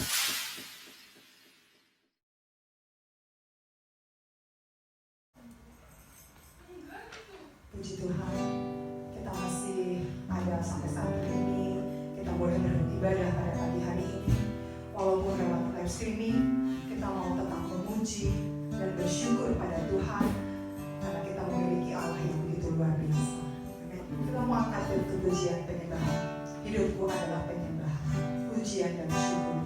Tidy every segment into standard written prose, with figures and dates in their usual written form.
Puji Tuhan, kita masih ada sampai saat ini. Kita boleh beribadah pada pagi hari ini. Walaupun lewat live streaming, kita mau tetap memuji dan bersyukur pada Tuhan karena kita memiliki Allah yang begitu luar biasa. Kita mau angkat itu pujian penyembahan. Hidupku adalah penyembahan, pujian dan syukurku.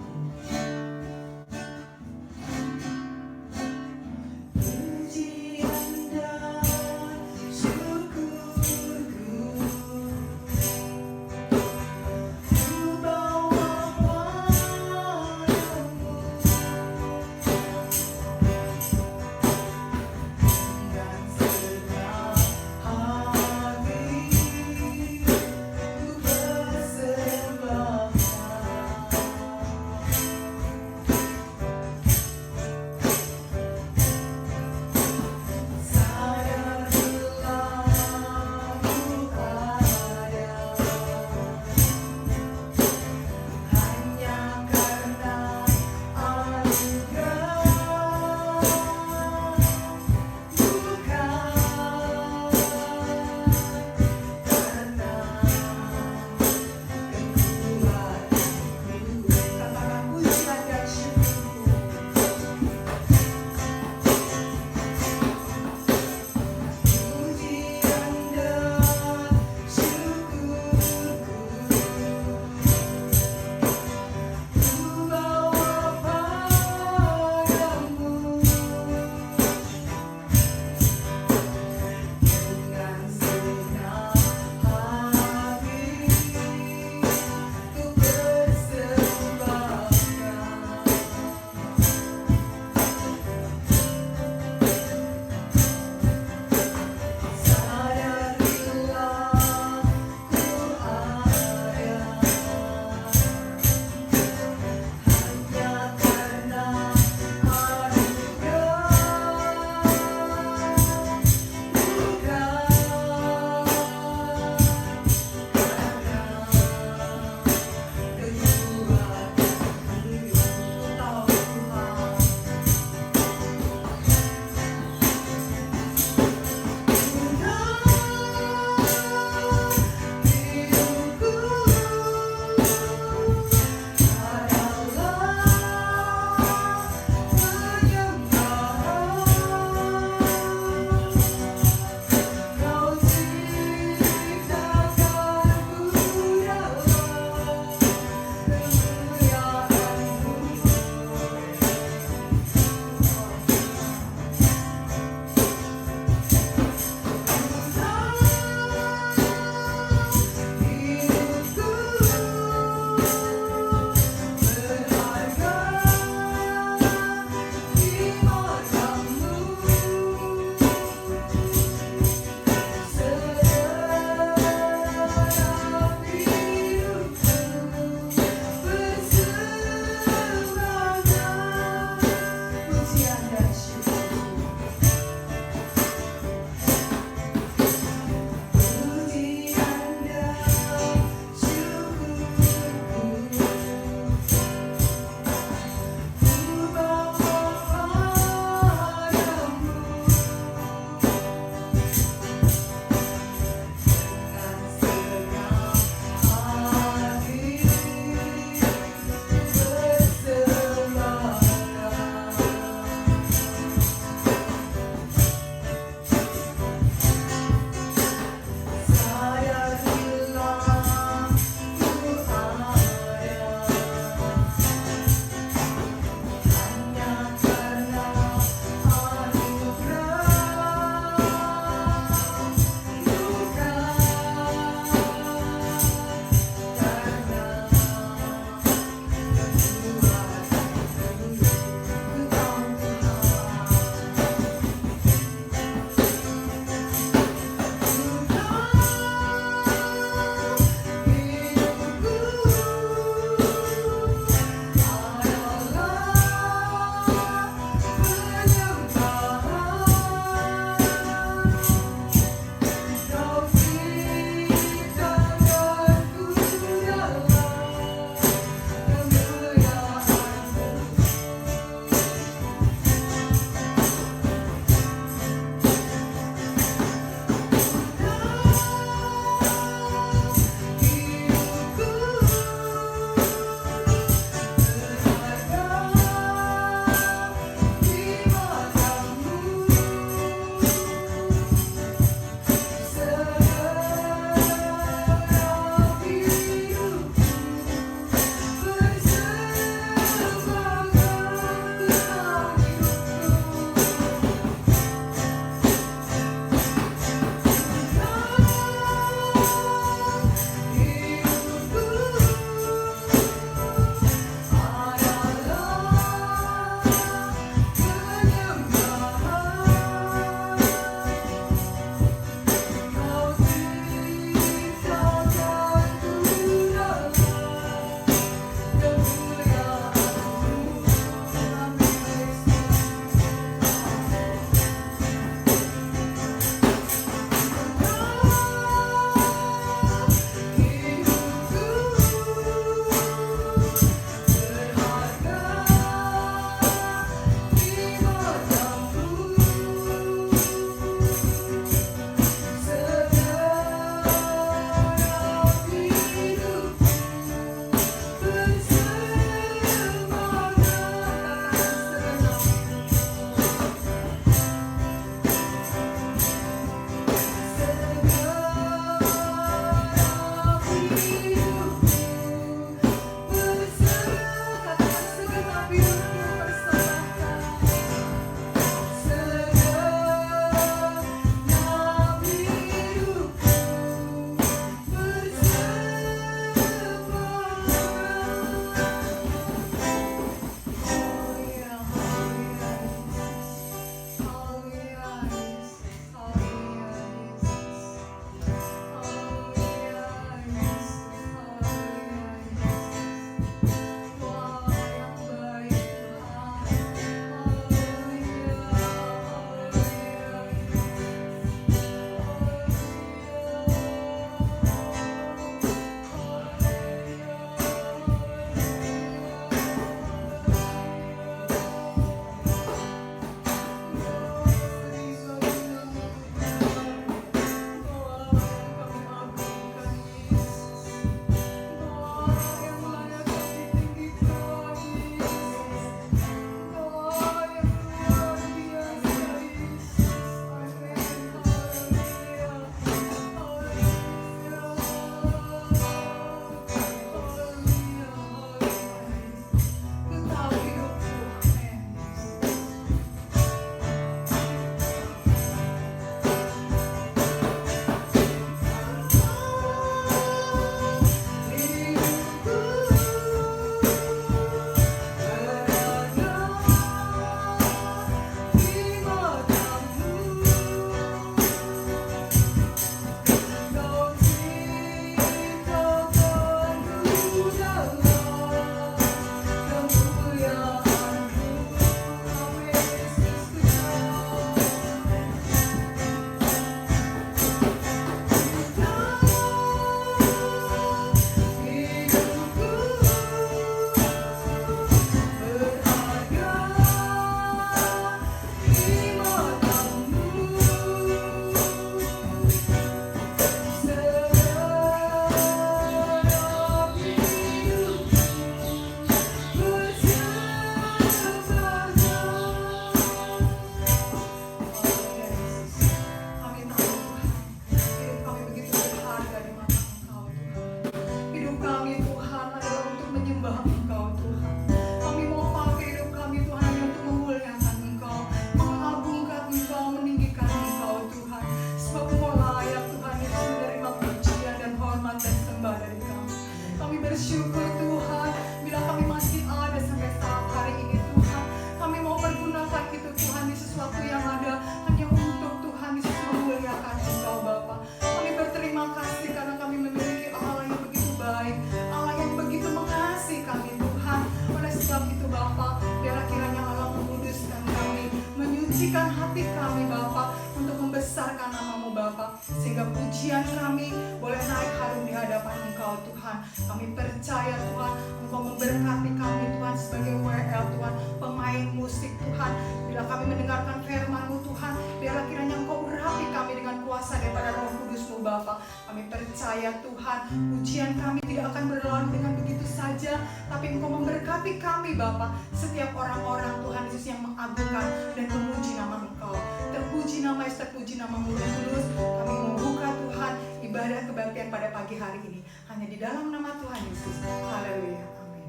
menyembah Engkau Tuhan. Kami mau pakai hidup kami Tuhan hanya untuk memuliakan Engkau, mengagungkan Engkau, meninggikan Engkau Tuhan. Sebab Engkau layak Tuhan Yesus menerima pujian dan hormat dan sembah dari kami. Kami bersyukur Tuhan bila kami masih ada sampai saat hari ini Tuhan. Kami mau pergunakan itu Tuhan di sesuatu yang ada hanya untuk Tuhan Yesus memuliakan Engkau Bapa. Kami berterima kasih karena kami memiliki Allah yang begitu baik, Allah yang begitu mengasihi kami Tuhan. Oleh sebab itu Bapa, biarlah kiranya Allah menguduskan kami, menyucikan hati kami Bapa, untuk membesarkan nama-Mu Bapa, sehingga pujian kami boleh naik harum di hadapan Engkau Tuhan. Kami percaya Tuhan, Engkau memberkati kami Tuhan sebagai WL Tuhan, pemain musik Tuhan. Bila kami mendengarkan firman-Mu Tuhan, biarlah kiranya Engkau urapi kami dengan kuasa daripada Roh Kudus-Mu Bapa. Kami percaya Tuhan, pujian kami tidak akan berlalu dengan begitu saja, tapi Engkau memberkati kami Bapa. Setiap orang-orang Tuhan Yesus yang mengagungkan dan memuji nama Engkau. Terpuji nama Yesus, terpuji nama-Mu Roh Kudus. Kami membuka Tuhan ibadah kebaktian pada pagi hari ini hanya di dalam nama Tuhan Yesus. Haleluya. Amin.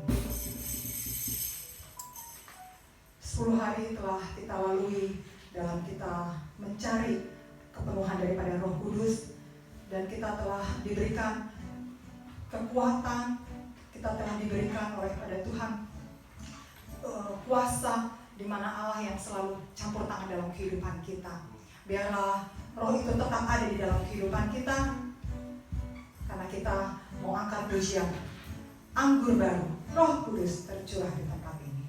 10 hari telah kita lalui dalam kita mencari kepenuhan daripada Roh Kudus, dan kita telah diberikan kekuatan, kita telah diberikan oleh pada Tuhan kuasa, di mana Allah yang selalu campur tangan dalam kehidupan kita. Biarlah Roh itu tetap ada di dalam kehidupan kita, karena kita mau angkat pujian anggur baru, Roh Kudus tercurah di tempat ini.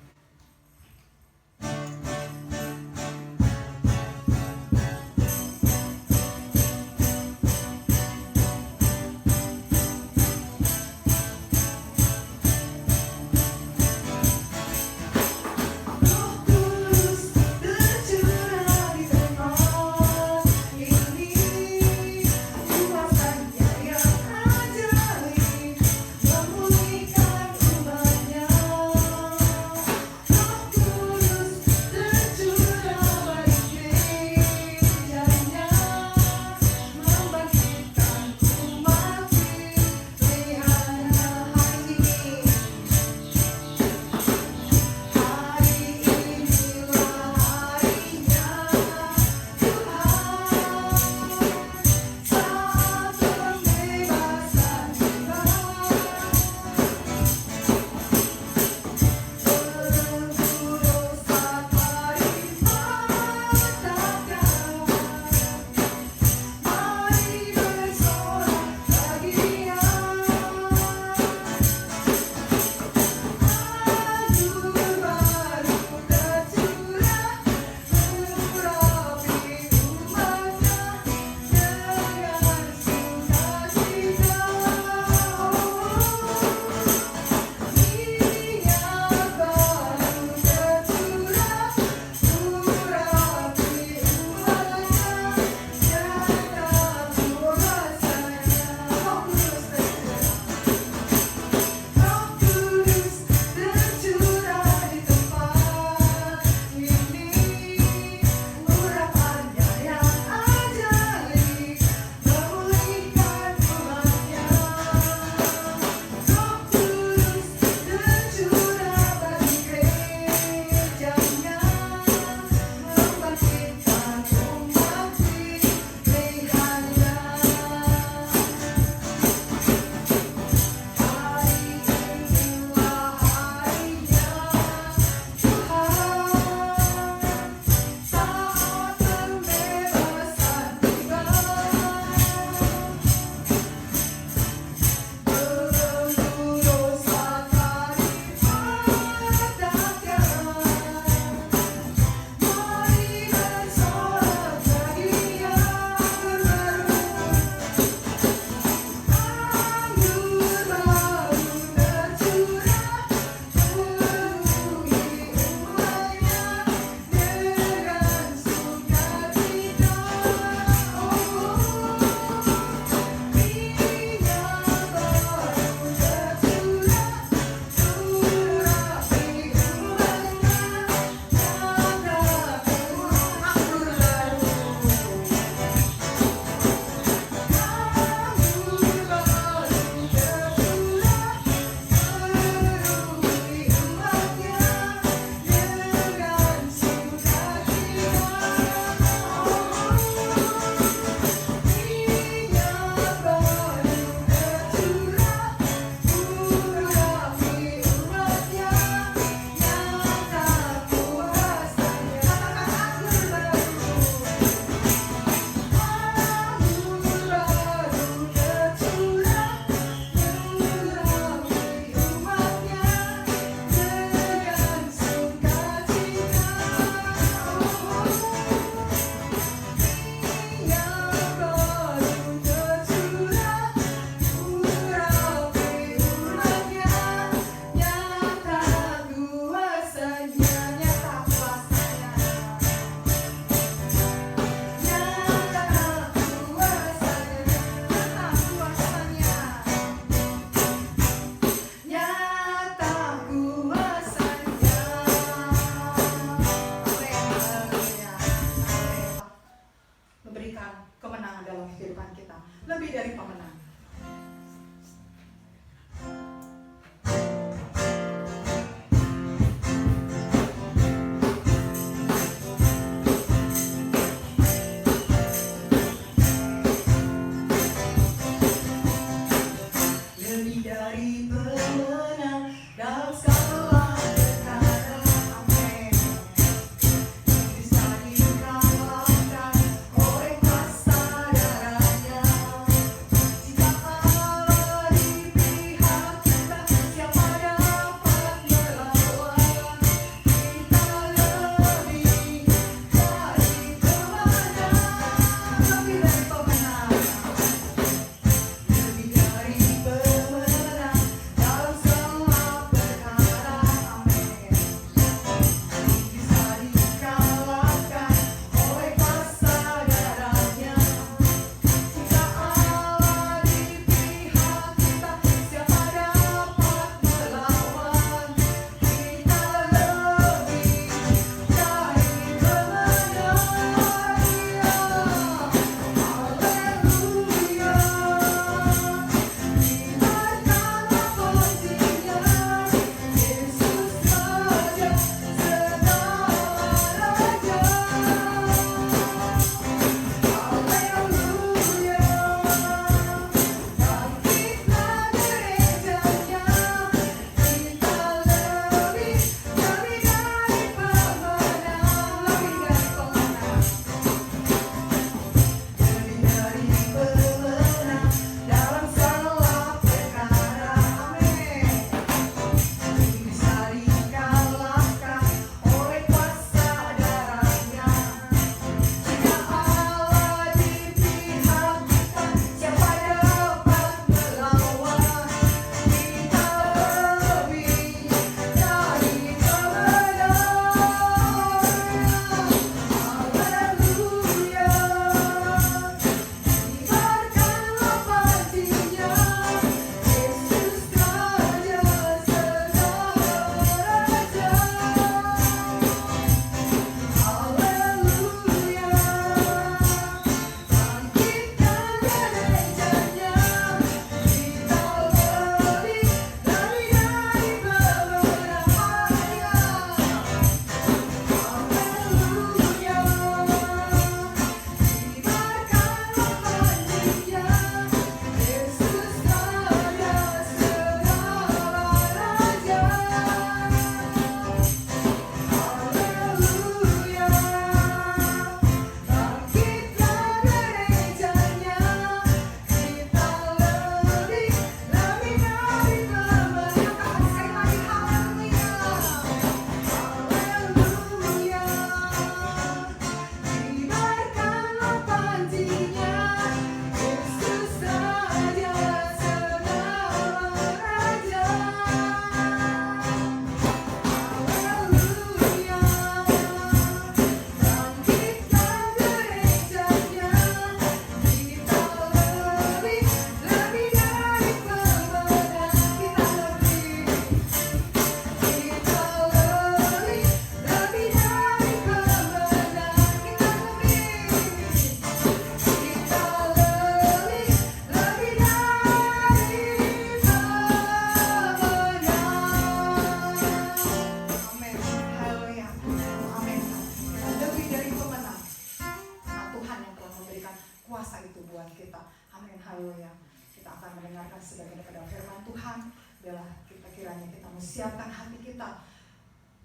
mendengarkan sebagian daripada firman Tuhan. Biarlah kita kiranya kita siapkan hati kita,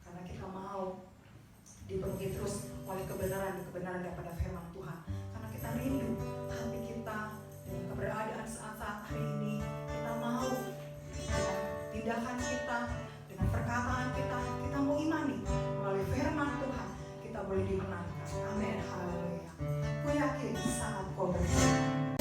karena kita mau dipenuhi terus oleh kebenaran daripada firman Tuhan. Karena kita rindu hati kita dengan keberadaan saat-saat hari ini. Kita mau dengan tindakan kita, dengan perkataan kita, kita mau imani melalui firman Tuhan, kita boleh dimenangkan. Amin, haleluya. Gue yakin saat kau berfirman,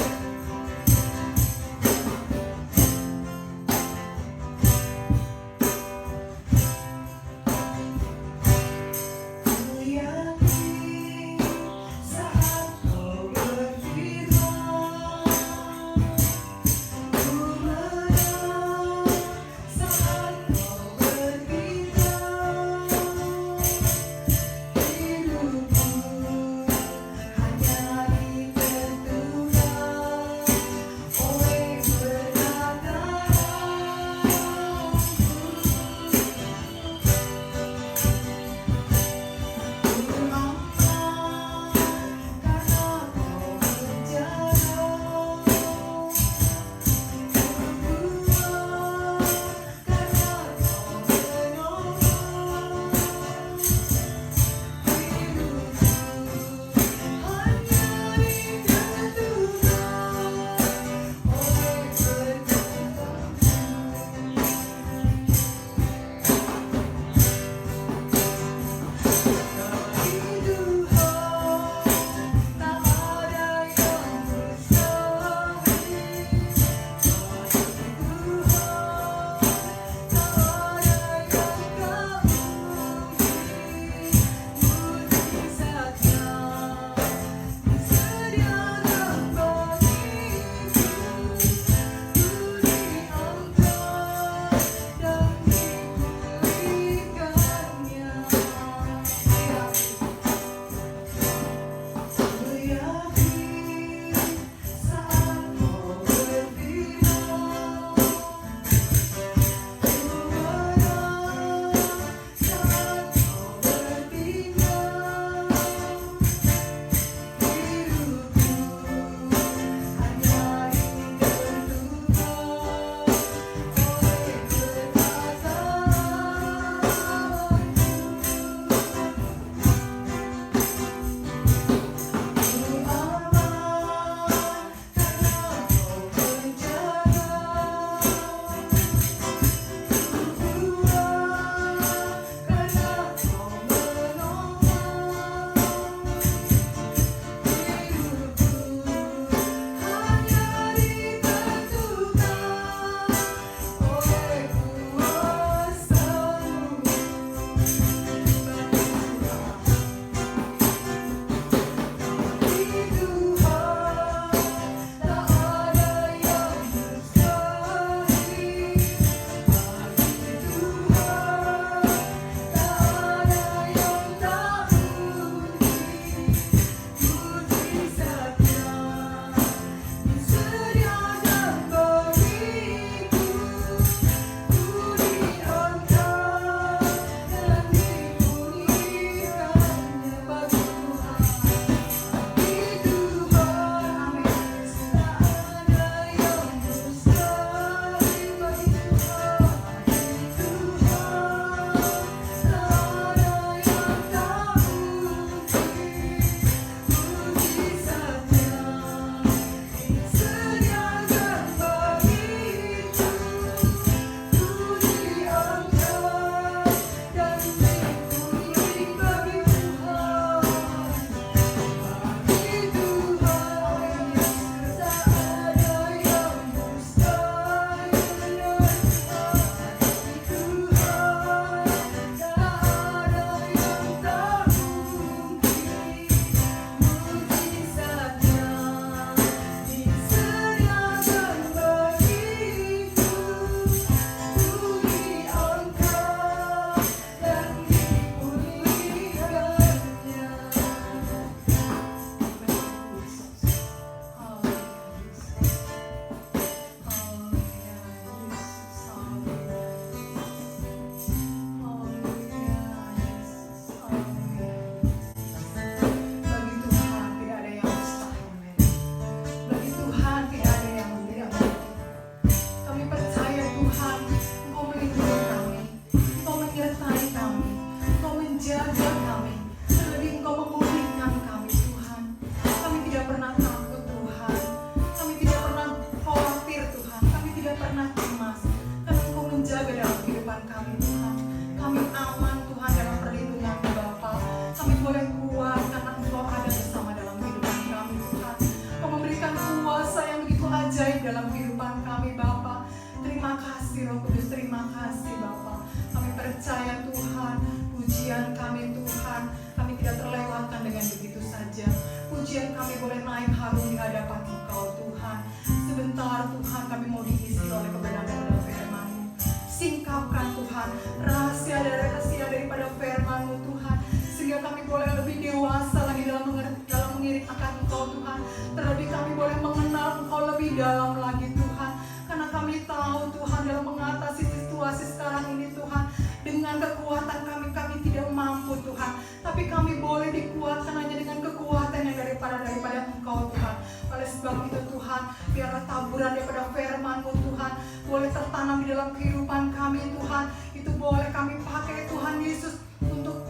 pujian kami boleh naik harum di hadapan Engkau Tuhan. Sebentar Tuhan kami mau diisi oleh kebenaran firman-Mu. Singkapkan Tuhan rahasia daripada firman-Mu Tuhan, sehingga kami boleh lebih dewasa lagi dalam mengiring akan Engkau Tuhan. Terlebih kami boleh mengenal Engkau lebih dalam lagi Tuhan. Karena kami tahu Tuhan dalam mengatasi situasi sekarang ini Tuhan, dengan kekuatan kami tidak mampu Tuhan. Tapi kami boleh dikuatkan hanya dengan kekuatan yang daripada Engkau Tuhan. Oleh sebab itu Tuhan, biarlah taburan daripada firman-Mu Tuhan boleh tertanam di dalam kehidupan kami Tuhan. Itu boleh kami pakai Tuhan Yesus untuk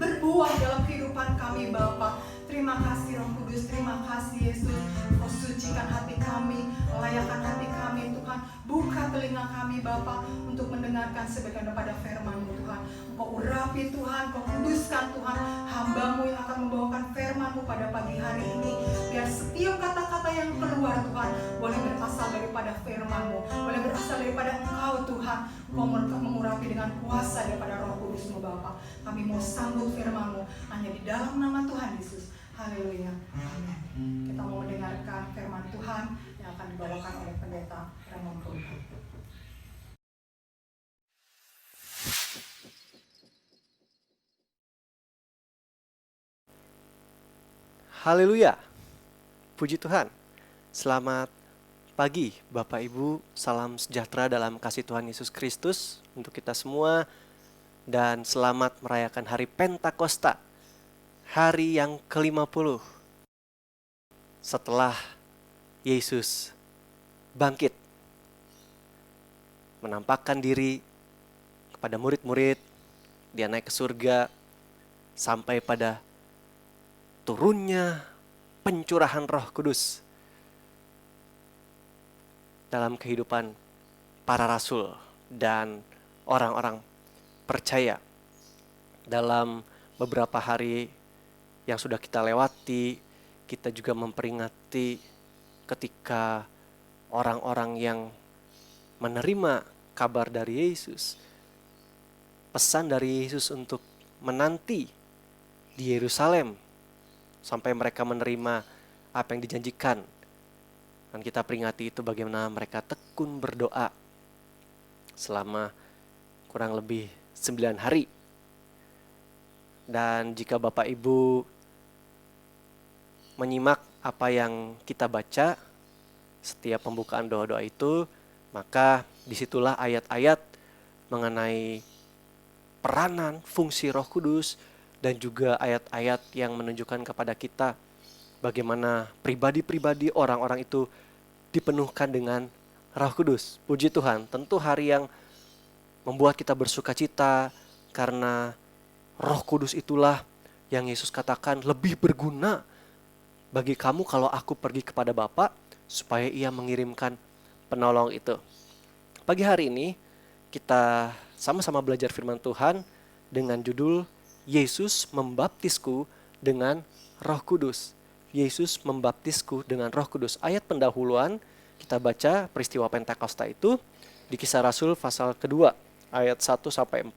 berbuah dalam kehidupan kami Bapa. Terima kasih Roh Kudus, terima kasih Yesus. Kau sucikan hati kami, layakan hati kami Tuhan. Buka telinga kami Bapa untuk mendengarkan sebagian daripada firman-Mu Tuhan. Kau urapi Tuhan, Kau kuduskan Tuhan hamba-Mu yang akan membawakan firman-Mu pada pagi hari ini. Biar setiap kata-kata yang keluar Tuhan boleh berasal daripada firman-Mu, boleh berasal daripada Engkau Tuhan. Kau mengurapi dengan kuasa daripada Roh Kudus-Mu Bapa. Kami mau sambut firman-Mu hanya di dalam nama Tuhan Yesus. Haleluya. Amin. Kita mau mendengarkan firman Tuhan yang akan dibawakan oleh pendeta Raymond Purba. Haleluya. Puji Tuhan. Selamat pagi Bapak Ibu. Salam sejahtera dalam kasih Tuhan Yesus Kristus untuk kita semua. Dan selamat merayakan hari Pentakosta, hari yang ke-50 setelah Yesus bangkit, menampakkan diri kepada murid-murid. Dia naik ke surga sampai pada turunnya pencurahan Roh Kudus dalam kehidupan para rasul dan orang-orang percaya. Dalam beberapa hari yang sudah kita lewati, kita juga memperingati ketika orang-orang yang menerima kabar dari Yesus, pesan dari Yesus untuk menanti di Yerusalem sampai mereka menerima apa yang dijanjikan. Dan kita peringati itu bagaimana mereka tekun berdoa selama kurang lebih 9 hari. Dan jika Bapak Ibu menyimak apa yang kita baca setiap pembukaan doa-doa itu, maka disitulah ayat-ayat mengenai peranan, fungsi Roh Kudus, dan juga ayat-ayat yang menunjukkan kepada kita bagaimana pribadi-pribadi orang-orang itu dipenuhkan dengan Roh Kudus. Puji Tuhan, tentu hari yang membuat kita bersuka cita karena Roh Kudus itulah yang Yesus katakan lebih berguna bagi kamu kalau aku pergi kepada Bapa supaya ia mengirimkan penolong itu. Pagi hari ini kita sama-sama belajar firman Tuhan dengan judul Yesus membaptisku dengan Roh Kudus. Yesus membaptisku dengan Roh Kudus. Ayat pendahuluan kita baca peristiwa Pentakosta itu di Kisah Rasul pasal kedua ayat 1-4.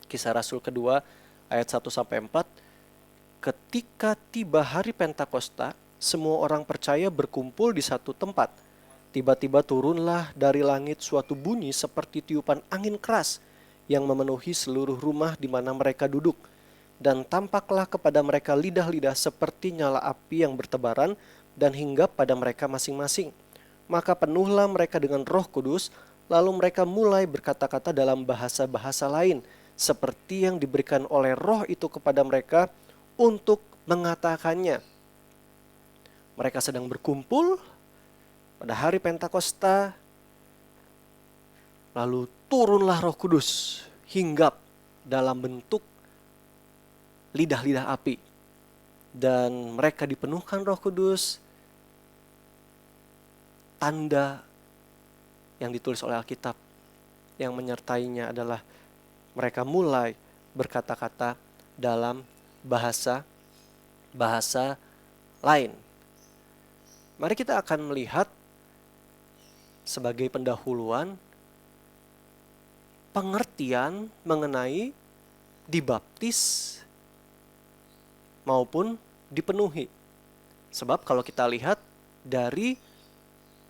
Kisah Rasul kedua ayat 1-4. Ketika tiba hari Pentakosta, semua orang percaya berkumpul di satu tempat. Tiba-tiba turunlah dari langit suatu bunyi seperti tiupan angin keras yang memenuhi seluruh rumah di mana mereka duduk. Dan tampaklah kepada mereka lidah-lidah seperti nyala api yang bertebaran dan hinggap pada mereka masing-masing. Maka penuhlah mereka dengan Roh Kudus, lalu mereka mulai berkata-kata dalam bahasa-bahasa lain, seperti yang diberikan oleh Roh itu kepada mereka untuk mengatakannya. Mereka sedang berkumpul pada hari Pentakosta, lalu turunlah Roh Kudus, hinggap dalam bentuk lidah-lidah api. Dan mereka dipenuhkan Roh Kudus. Tanda yang ditulis oleh Alkitab yang menyertainya adalah mereka mulai berkata-kata dalam bahasa lain. Mari kita akan melihat sebagai pendahuluan pengertian mengenai dibaptis maupun dipenuhi. Sebab kalau kita lihat dari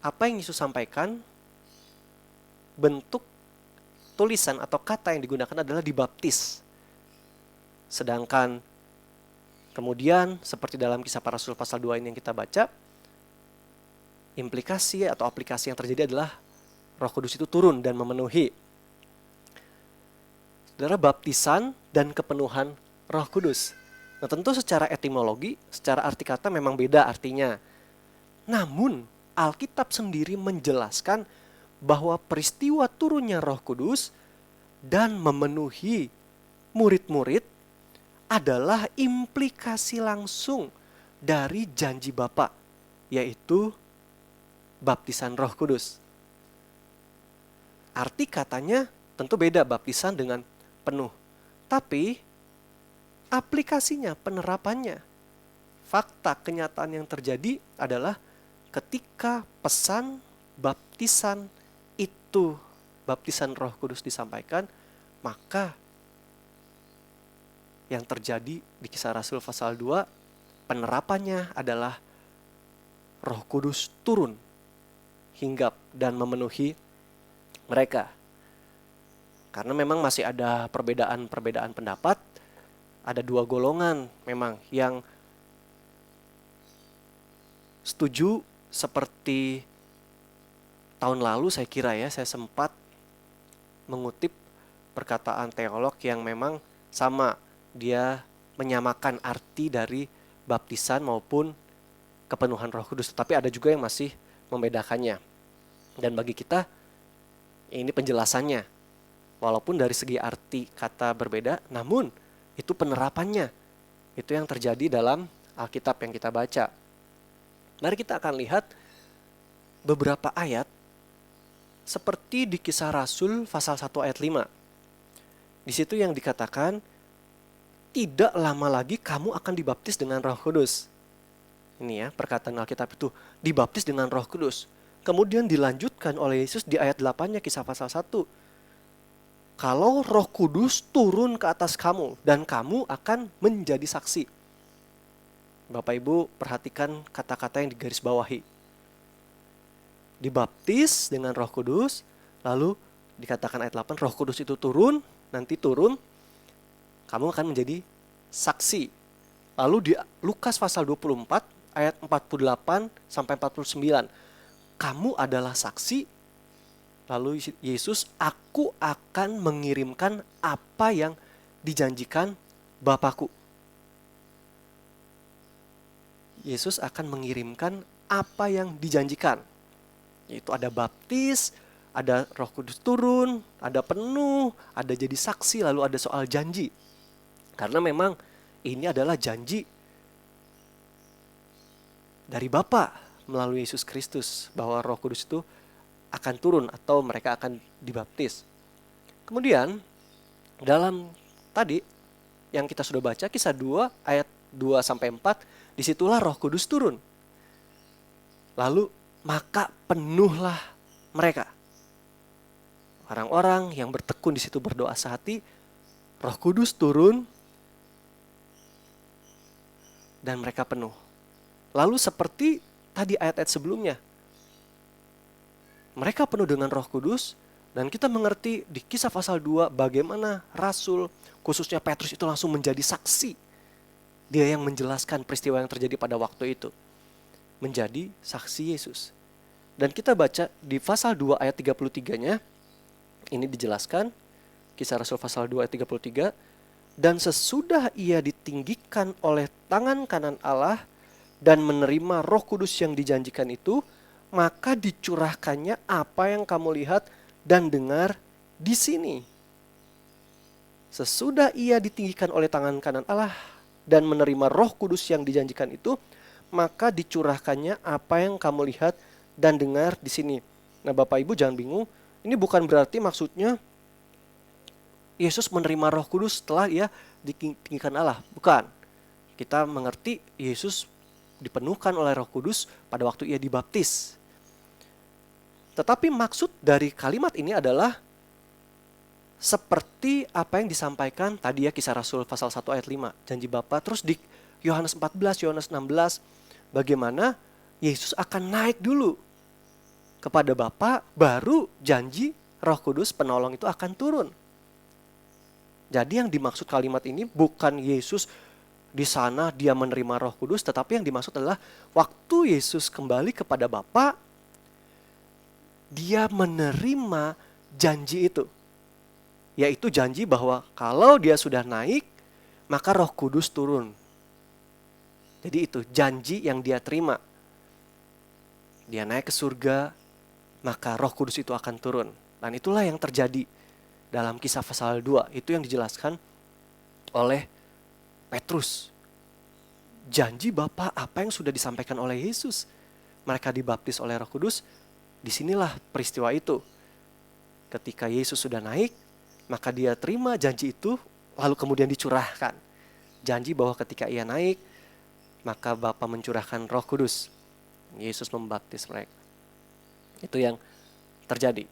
apa yang Yesus sampaikan, bentuk tulisan atau kata yang digunakan adalah dibaptis. Sedangkan kemudian seperti dalam Kisah Para Rasul pasal 2 ini yang kita baca, implikasi atau aplikasi yang terjadi adalah Roh Kudus itu turun dan memenuhi. Saudara, baptisan dan kepenuhan Roh Kudus. Nah, tentu secara etimologi, secara arti kata memang beda artinya. Namun, Alkitab sendiri menjelaskan bahwa peristiwa turunnya Roh Kudus dan memenuhi murid-murid adalah implikasi langsung dari janji Bapa, yaitu baptisan Roh Kudus. Arti katanya tentu beda baptisan dengan penuh. Tapi aplikasinya, penerapannya, fakta kenyataan yang terjadi adalah ketika pesan baptisan itu, baptisan Roh Kudus disampaikan, maka yang terjadi di Kisah Rasul pasal 2, penerapannya adalah Roh Kudus turun, hinggap dan memenuhi mereka. Karena memang masih ada perbedaan pendapat, ada dua golongan memang yang setuju seperti tahun lalu saya kira ya, saya sempat mengutip perkataan teolog yang memang sama, dia menyamakan arti dari baptisan maupun kepenuhan Roh Kudus, tapi ada juga yang masih membedakannya. Dan bagi kita ini penjelasannya, walaupun dari segi arti kata berbeda, namun itu penerapannya, itu yang terjadi dalam Alkitab yang kita baca. Mari kita akan lihat beberapa ayat seperti di Kisah Rasul pasal 1 ayat 5. Di situ yang dikatakan, tidak lama lagi kamu akan dibaptis dengan Roh Kudus. Ini ya, perkataan Alkitab itu, dibaptis dengan Roh Kudus. Kemudian dilanjutkan oleh Yesus di ayat 8-nya Kisah pasal 1. Kalau Roh Kudus turun ke atas kamu dan kamu akan menjadi saksi. Bapak Ibu perhatikan kata-kata yang digarisbawahi. Dibaptis dengan Roh Kudus, lalu dikatakan ayat 8, Roh Kudus itu turun, nanti turun, kamu akan menjadi saksi. Lalu di Lukas pasal 24 ayat 48 sampai 49, kamu adalah saksi. Lalu Yesus, aku akan mengirimkan apa yang dijanjikan Bapakku. Yesus akan mengirimkan apa yang dijanjikan. Yaitu ada baptis, ada Roh Kudus turun, ada penuh, ada jadi saksi, lalu ada soal janji. Karena memang ini adalah janji dari Bapa melalui Yesus Kristus bahwa Roh Kudus itu akan turun atau mereka akan dibaptis. Kemudian dalam tadi yang kita sudah baca Kisah 2 ayat 2 sampai 4, disitulah Roh Kudus turun. Lalu maka penuhlah mereka. Orang-orang yang bertekun di situ berdoa sehati, Roh Kudus turun dan mereka penuh. Lalu seperti tadi ayat-ayat sebelumnya, mereka penuh dengan Roh Kudus, dan kita mengerti di Kisah pasal 2 bagaimana Rasul, khususnya Petrus itu langsung menjadi saksi. Dia yang menjelaskan peristiwa yang terjadi pada waktu itu. Menjadi saksi Yesus. Dan kita baca di pasal 2 ayat 33-nya, ini dijelaskan, Kisah Rasul pasal 2 ayat 33, dan sesudah ia ditinggikan oleh tangan kanan Allah dan menerima Roh Kudus yang dijanjikan itu, maka dicurahkannya apa yang kamu lihat dan dengar di sini. Sesudah ia ditinggikan oleh tangan kanan Allah dan menerima Roh Kudus yang dijanjikan itu, maka dicurahkannya apa yang kamu lihat dan dengar di sini. Nah, Bapak Ibu jangan bingung, ini bukan berarti maksudnya Yesus menerima Roh Kudus setelah ia ditinggikan Allah, bukan. Kita mengerti Yesus dipenuhkan oleh Roh Kudus pada waktu ia dibaptis. Tetapi maksud dari kalimat ini adalah seperti apa yang disampaikan tadi ya Kisah Rasul pasal 1 ayat 5, janji Bapa, terus Yohanes 14, Yohanes 16, bagaimana Yesus akan naik dulu kepada Bapa, baru janji Roh Kudus penolong itu akan turun. Jadi yang dimaksud kalimat ini bukan Yesus di sana dia menerima Roh Kudus, tetapi yang dimaksud adalah waktu Yesus kembali kepada Bapa, dia menerima janji itu. Yaitu janji bahwa kalau dia sudah naik, maka Roh Kudus turun. Jadi itu janji yang dia terima. Dia naik ke surga, maka Roh Kudus itu akan turun. Dan itulah yang terjadi dalam Kisah pasal 2. Itu yang dijelaskan oleh Petrus. Janji Bapa apa yang sudah disampaikan oleh Yesus. Mereka dibaptis oleh Roh Kudus. Disinilah peristiwa itu. Ketika Yesus sudah naik, maka dia terima janji itu, lalu kemudian dicurahkan. Janji bahwa ketika ia naik, maka Bapa mencurahkan Roh Kudus. Yesus membaptis mereka. Itu yang terjadi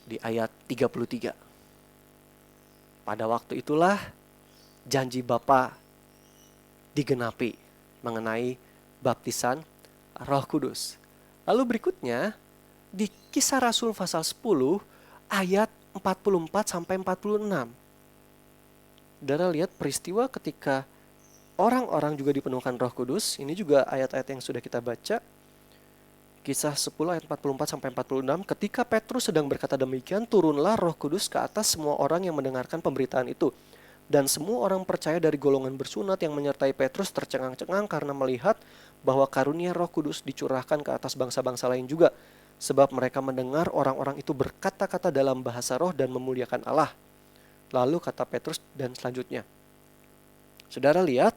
di ayat 33. Pada waktu itulah janji Bapa digenapi mengenai baptisan Roh Kudus. Lalu berikutnya di Kisah Rasul pasal 10 ayat 44 sampai 46. Saudara lihat peristiwa ketika orang-orang juga dipenuhkan Roh Kudus. Ini juga ayat-ayat yang sudah kita baca. Kisah 10 ayat 44 sampai 46. Ketika Petrus sedang berkata demikian, turunlah Roh Kudus ke atas semua orang yang mendengarkan pemberitaan itu. Dan semua orang percaya dari golongan bersunat yang menyertai Petrus tercengang-cengang karena melihat bahwa karunia Roh Kudus dicurahkan ke atas bangsa-bangsa lain juga. Sebab mereka mendengar orang-orang itu berkata-kata dalam bahasa roh dan memuliakan Allah. Lalu kata Petrus dan selanjutnya. Saudara lihat,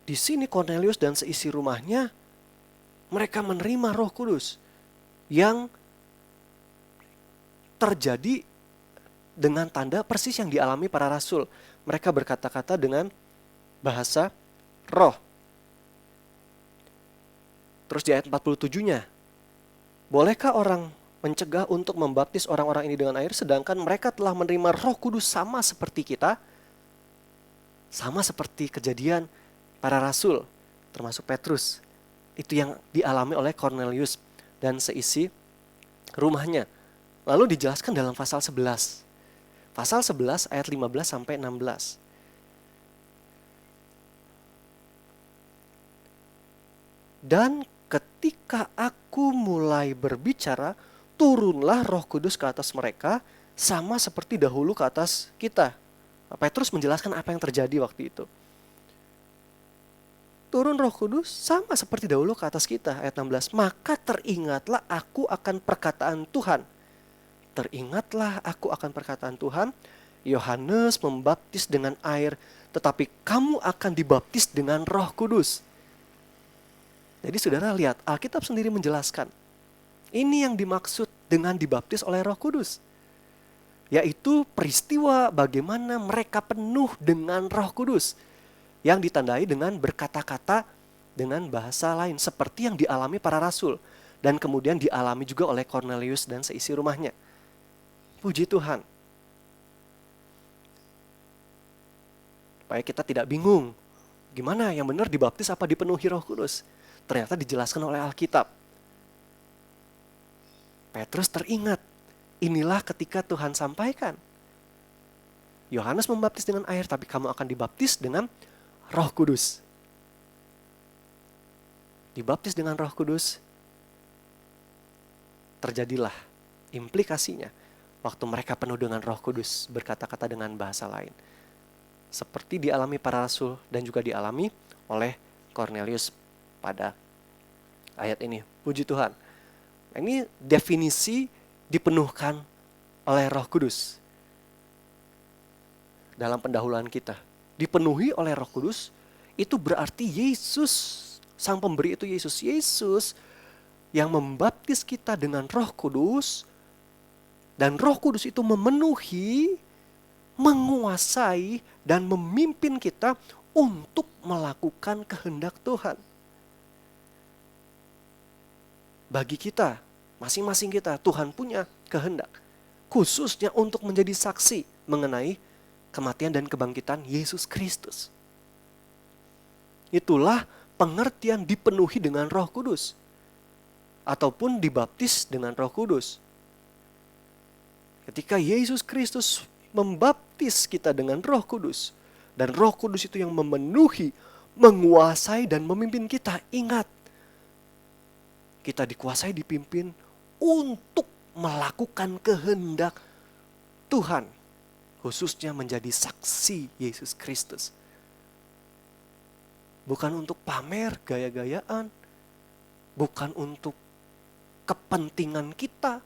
di sini Kornelius dan seisi rumahnya, mereka menerima Roh Kudus yang terjadi dengan tanda persis yang dialami para rasul. Mereka berkata-kata dengan bahasa roh. Terus di ayat 47-nya, bolehkah orang mencegah untuk membaptis orang-orang ini dengan air sedangkan mereka telah menerima Roh Kudus sama seperti kita? Sama seperti kejadian para rasul, termasuk Petrus. Itu yang dialami oleh Kornelius dan seisi rumahnya. Lalu dijelaskan dalam pasal 11. Pasal 11 ayat 15 sampai 16. Dan ketika aku mulai berbicara, turunlah Roh Kudus ke atas mereka, sama seperti dahulu ke atas kita. Petrus menjelaskan apa yang terjadi waktu itu. Turun Roh Kudus sama seperti dahulu ke atas kita. Ayat 16. Maka teringatlah aku akan perkataan Tuhan. Teringatlah aku akan perkataan Tuhan. Yohanes membaptis dengan air, tetapi kamu akan dibaptis dengan Roh Kudus. Jadi saudara lihat, Alkitab sendiri menjelaskan. Ini yang dimaksud dengan dibaptis oleh Roh Kudus. Yaitu peristiwa bagaimana mereka penuh dengan Roh Kudus. Yang ditandai dengan berkata-kata dengan bahasa lain. Seperti yang dialami para rasul. Dan kemudian dialami juga oleh Kornelius dan seisi rumahnya. Puji Tuhan. Supaya kita tidak bingung. Gimana yang benar dibaptis apa dipenuhi Roh Kudus? Ternyata dijelaskan oleh Alkitab. Petrus teringat. Inilah ketika Tuhan sampaikan. Yohanes membaptis dengan air, tapi kamu akan dibaptis dengan Roh Kudus. Dibaptis dengan Roh Kudus, terjadilah implikasinya. Waktu mereka penuh dengan Roh Kudus, berkata-kata dengan bahasa lain. Seperti dialami para rasul dan juga dialami oleh Kornelius pada ayat ini. Puji Tuhan. Ini definisi dipenuhkan oleh Roh Kudus. Dalam pendahuluan kita. Dipenuhi oleh Roh Kudus, itu berarti Yesus, Sang Pemberi itu Yesus. Yesus yang membaptis kita dengan Roh Kudus, dan Roh Kudus itu memenuhi, menguasai, dan memimpin kita untuk melakukan kehendak Tuhan. Bagi kita, masing-masing kita, Tuhan punya kehendak. Khususnya untuk menjadi saksi mengenai kematian dan kebangkitan Yesus Kristus. Itulah pengertian dipenuhi dengan Roh Kudus ataupun dibaptis dengan Roh Kudus. Ketika Yesus Kristus membaptis kita dengan Roh Kudus, dan Roh Kudus itu yang memenuhi, menguasai dan memimpin kita. Ingat, kita dikuasai, dipimpin untuk melakukan kehendak Tuhan, khususnya menjadi saksi Yesus Kristus. Bukan untuk pamer gaya-gayaan, bukan untuk kepentingan kita,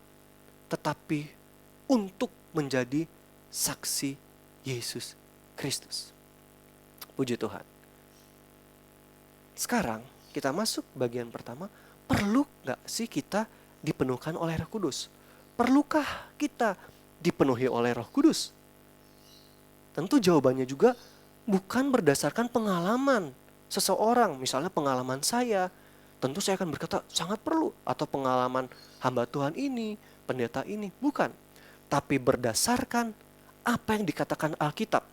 tetapi untuk menjadi saksi Yesus Kristus. Puji Tuhan. Sekarang kita masuk bagian pertama. Perlu gak sih kita dipenuhkan oleh Roh Kudus? Perlukah kita dipenuhi oleh Roh Kudus? Tentu jawabannya juga bukan berdasarkan pengalaman seseorang. Misalnya pengalaman saya, tentu saya akan berkata sangat perlu. Atau pengalaman hamba Tuhan ini, pendeta ini. Bukan. Tapi berdasarkan apa yang dikatakan Alkitab.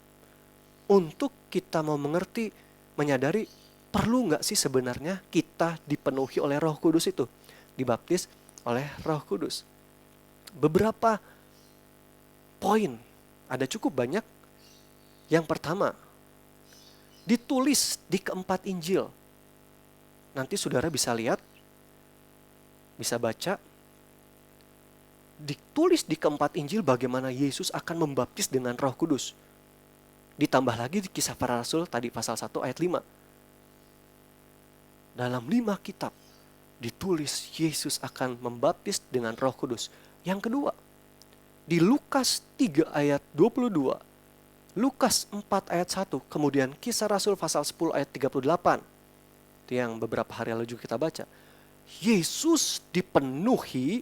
Untuk kita mau mengerti, menyadari, perlu gak sih sebenarnya kita dipenuhi oleh Roh Kudus itu? Dibaptis oleh Roh Kudus. Beberapa poin, ada cukup banyak. Yang pertama, ditulis di keempat Injil. Nanti saudara bisa lihat, bisa baca. Ditulis di keempat Injil bagaimana Yesus akan membaptis dengan Roh Kudus. Ditambah lagi di Kisah Para Rasul tadi pasal 1 ayat 5. Dalam 5 kitab ditulis Yesus akan membaptis dengan Roh Kudus. Yang kedua, di Lukas 3 ayat 22, Lukas 4 ayat 1, kemudian Kisah Rasul pasal 10 ayat 38. Itu yang beberapa hari lalu juga kita baca. Yesus dipenuhi,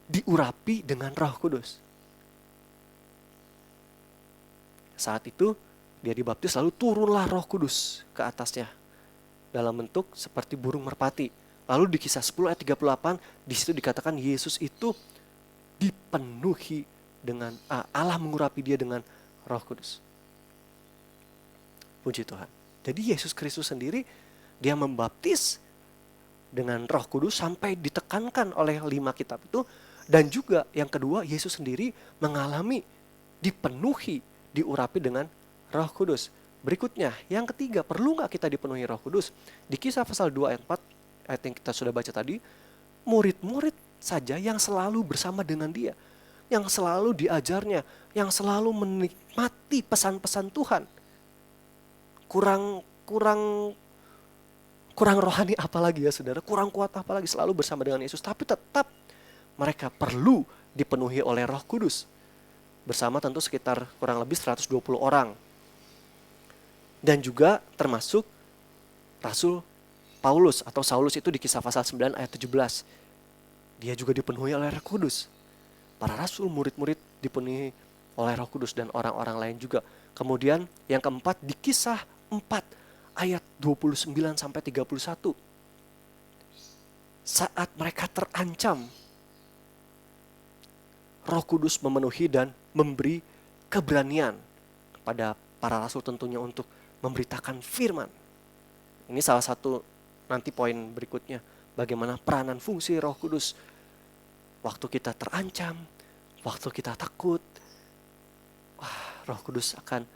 diurapi dengan Roh Kudus. Saat itu dia dibaptis, lalu turunlah Roh Kudus ke atasnya dalam bentuk seperti burung merpati. Lalu di Kisah 10 ayat 38, di situ dikatakan Yesus itu dipenuhi dengan Allah mengurapi dia dengan Roh Kudus. Puji Tuhan. Jadi Yesus Kristus sendiri dia membaptis dengan Roh Kudus sampai ditekankan oleh 5 kitab itu. Dan juga yang kedua, Yesus sendiri mengalami dipenuhi, diurapi dengan Roh Kudus. Berikutnya, yang ketiga, perlu gak kita dipenuhi Roh Kudus? Di Kisah pasal 2 ayat 4, ayat yang kita sudah baca tadi, murid-murid saja yang selalu bersama dengan dia, yang selalu diajarnya, yang selalu menikmati pesan-pesan Tuhan. Kurang rohani apalagi ya saudara, kurang kuat apalagi, selalu bersama dengan Yesus, tapi tetap mereka perlu dipenuhi oleh Roh Kudus. Bersama tentu sekitar kurang lebih 120 orang. Dan juga termasuk Rasul Paulus atau Saulus itu di Kisah pasal 9 ayat 17. Dia juga dipenuhi oleh Roh Kudus. Para rasul, murid-murid dipenuhi oleh Roh Kudus dan orang-orang lain juga. Kemudian yang keempat di Kisah 4 ayat 29 sampai 31. Saat mereka terancam, Roh Kudus memenuhi dan memberi keberanian kepada para rasul tentunya untuk memberitakan firman. Ini salah satu nanti poin berikutnya. Bagaimana peranan fungsi Roh Kudus. Waktu kita terancam, waktu kita takut, Roh Kudus akan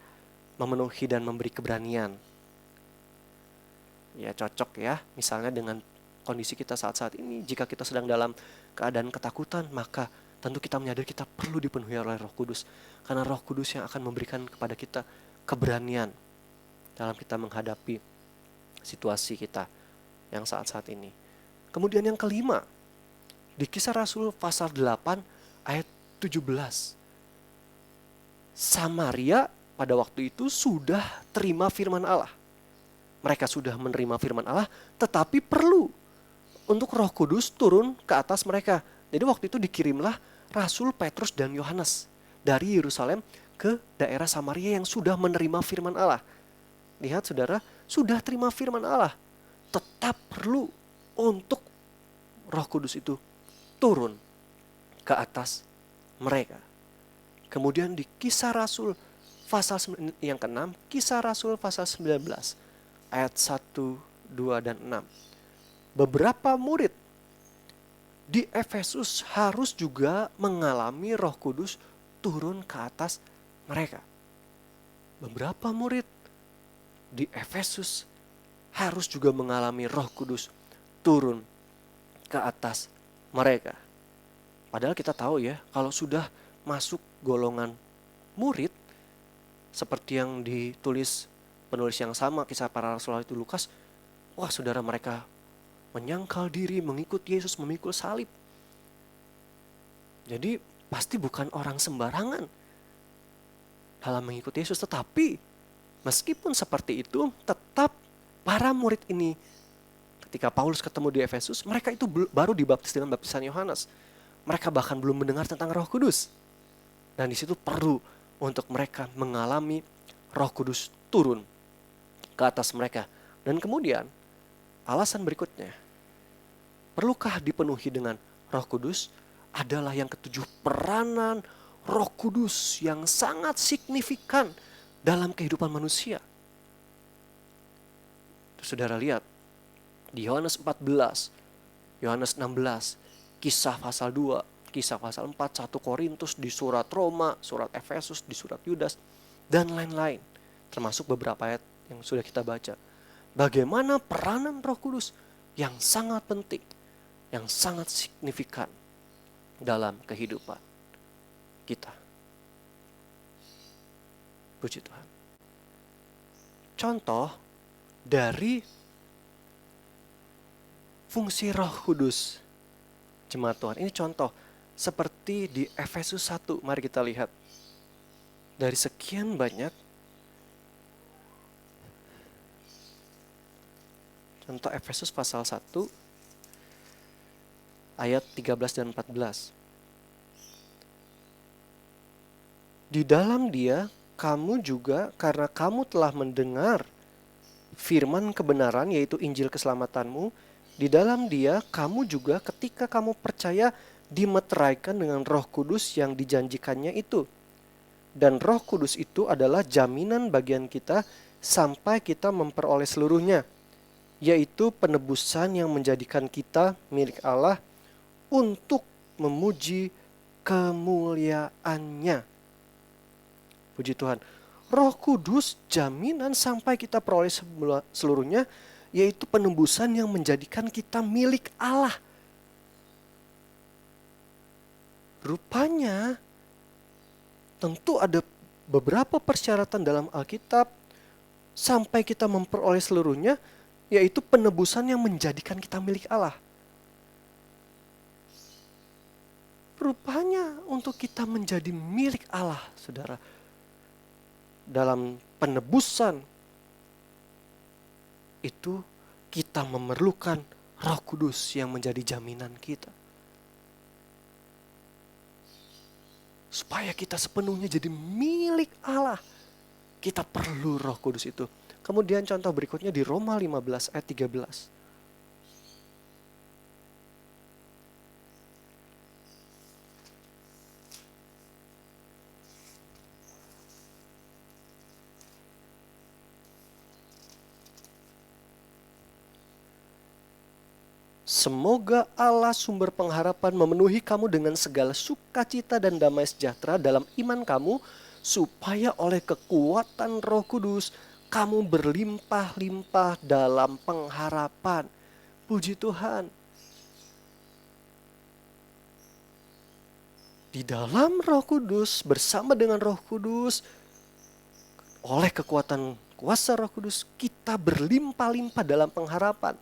memenuhi dan memberi keberanian. Ya cocok ya, misalnya dengan kondisi kita saat-saat ini. Jika kita sedang dalam keadaan ketakutan, maka tentu kita menyadari kita perlu dipenuhi oleh Roh Kudus. Karena Roh Kudus yang akan memberikan kepada kita keberanian dalam kita menghadapi situasi kita yang saat-saat ini. Kemudian yang kelima, di Kisah Rasul pasal 8 ayat 17. Samaria pada waktu itu sudah terima firman Allah. Mereka sudah menerima firman Allah, tetapi perlu untuk Roh Kudus turun ke atas mereka. Jadi waktu itu dikirimlah Rasul Petrus dan Yohanes dari Yerusalem ke daerah Samaria yang sudah menerima firman Allah. Lihat saudara, sudah terima firman Allah. Tetap perlu untuk Roh Kudus itu turun ke atas mereka. Kemudian di Kisah Rasul yang ke-6, Kisah Rasul pasal 19 ayat 1, 2 dan 6. Beberapa murid di Efesus harus juga mengalami Roh Kudus turun ke atas mereka. Beberapa murid di Efesus harus juga mengalami Roh Kudus turun ke atas mereka. Padahal kita tahu ya, kalau sudah masuk golongan murid, seperti yang ditulis penulis yang sama, Kisah Para Rasul itu Lukas, wah saudara, mereka menyangkal diri, mengikut Yesus, memikul salib. Jadi pasti bukan orang sembarangan dalam mengikut Yesus. Tetapi meskipun seperti itu, tetap para murid ini, ketika Paulus ketemu di Efesus, mereka itu baru dibaptis dengan baptisan Yohanes. Mereka bahkan belum mendengar tentang Roh Kudus. Dan di situ perlu untuk mereka mengalami Roh Kudus turun ke atas mereka. Dan kemudian alasan berikutnya, perlukah dipenuhi dengan Roh Kudus, adalah yang ketujuh, peranan Roh Kudus yang sangat signifikan dalam kehidupan manusia. Saudara lihat di Yohanes 14, Yohanes 16, Kisah pasal 2, Kisah pasal 4, 1 Korintus, di surat Roma, surat Efesus, di surat Yudas, dan lain-lain. Termasuk beberapa ayat yang sudah kita baca. Bagaimana peranan Roh Kudus yang sangat penting, yang sangat signifikan dalam kehidupan kita. Puji Tuhan. Contoh dari fungsi Roh Kudus jemaat Tuhan. Ini contoh seperti di Efesus 1. Mari kita lihat. Dari sekian banyak contoh, Efesus pasal 1 ayat 13 dan 14. Di dalam Dia kamu juga, karena kamu telah mendengar firman kebenaran, yaitu Injil keselamatanmu, di dalam Dia kamu juga ketika kamu percaya dimeteraikan dengan Roh Kudus yang dijanjikannya itu. Dan Roh Kudus itu adalah jaminan bagian kita sampai kita memperoleh seluruhnya, yaitu penebusan yang menjadikan kita milik Allah untuk memuji kemuliaannya. Puji Tuhan. Roh Kudus jaminan sampai kita peroleh seluruhnya, yaitu penebusan yang menjadikan kita milik Allah. Rupanya tentu ada beberapa persyaratan dalam Alkitab sampai kita memperoleh seluruhnya, yaitu penebusan yang menjadikan kita milik Allah. Rupanya untuk kita menjadi milik Allah, saudara, dalam penebusan itu kita memerlukan Roh Kudus yang menjadi jaminan kita. Supaya kita sepenuhnya jadi milik Allah, kita perlu Roh Kudus itu. Kemudian contoh berikutnya di Roma 15 ayat 13. Semoga Allah sumber pengharapan memenuhi kamu dengan segala sukacita dan damai sejahtera dalam iman kamu, supaya oleh kekuatan Roh Kudus kamu berlimpah-limpah dalam pengharapan. Puji Tuhan. Di dalam Roh Kudus, bersama dengan Roh Kudus, oleh kekuatan kuasa Roh Kudus, kita berlimpah-limpah dalam pengharapan.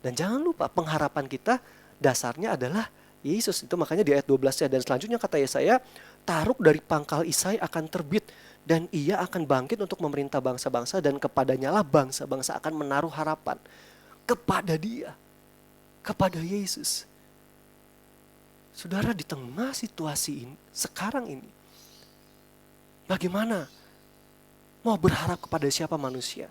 Dan jangan lupa, pengharapan kita dasarnya adalah Yesus. Itu makanya di ayat 12 dan selanjutnya kata Yesaya, taruk dari pangkal Isai akan terbit, dan ia akan bangkit untuk memerintah bangsa-bangsa, dan kepadanya lah bangsa-bangsa akan menaruh harapan. Kepada Dia, kepada Yesus. Saudara, di tengah situasi ini, sekarang ini, bagaimana mau berharap kepada siapa manusia?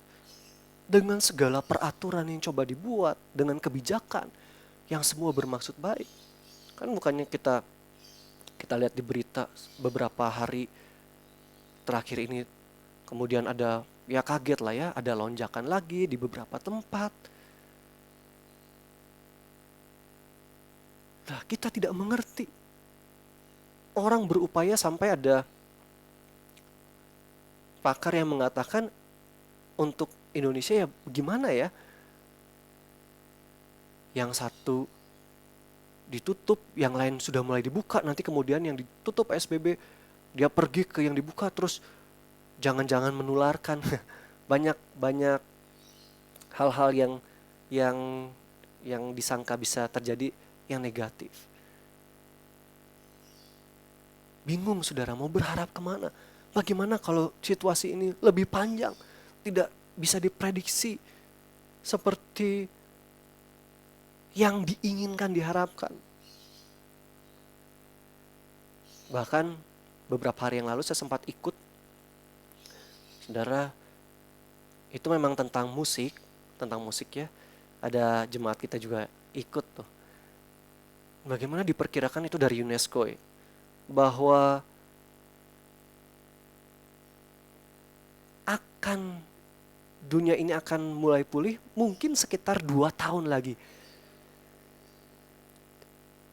Dengan segala peraturan yang coba dibuat, dengan kebijakan yang semua bermaksud baik. Kan bukannya kita lihat di berita beberapa hari terakhir ini kemudian ada, ya kaget lah ya, ada lonjakan lagi di beberapa tempat. Nah, kita tidak mengerti. Orang berupaya sampai ada pakar yang mengatakan untuk Indonesia ya gimana ya? Yang satu ditutup, yang lain sudah mulai dibuka, nanti kemudian yang ditutup PSBB, dia pergi ke yang dibuka, terus jangan-jangan menularkan. Banyak hal-hal yang yang disangka bisa terjadi yang negatif. Bingung saudara, mau berharap kemana? Bagaimana kalau situasi ini lebih panjang, tidak bisa diprediksi seperti yang diinginkan, diharapkan. Bahkan beberapa hari yang lalu saya sempat ikut, saudara, itu memang tentang musik ya. Ada jemaat kita juga ikut tuh. Bagaimana diperkirakan itu dari UNESCO ya, bahwa dunia ini akan mulai pulih mungkin sekitar 2 tahun lagi.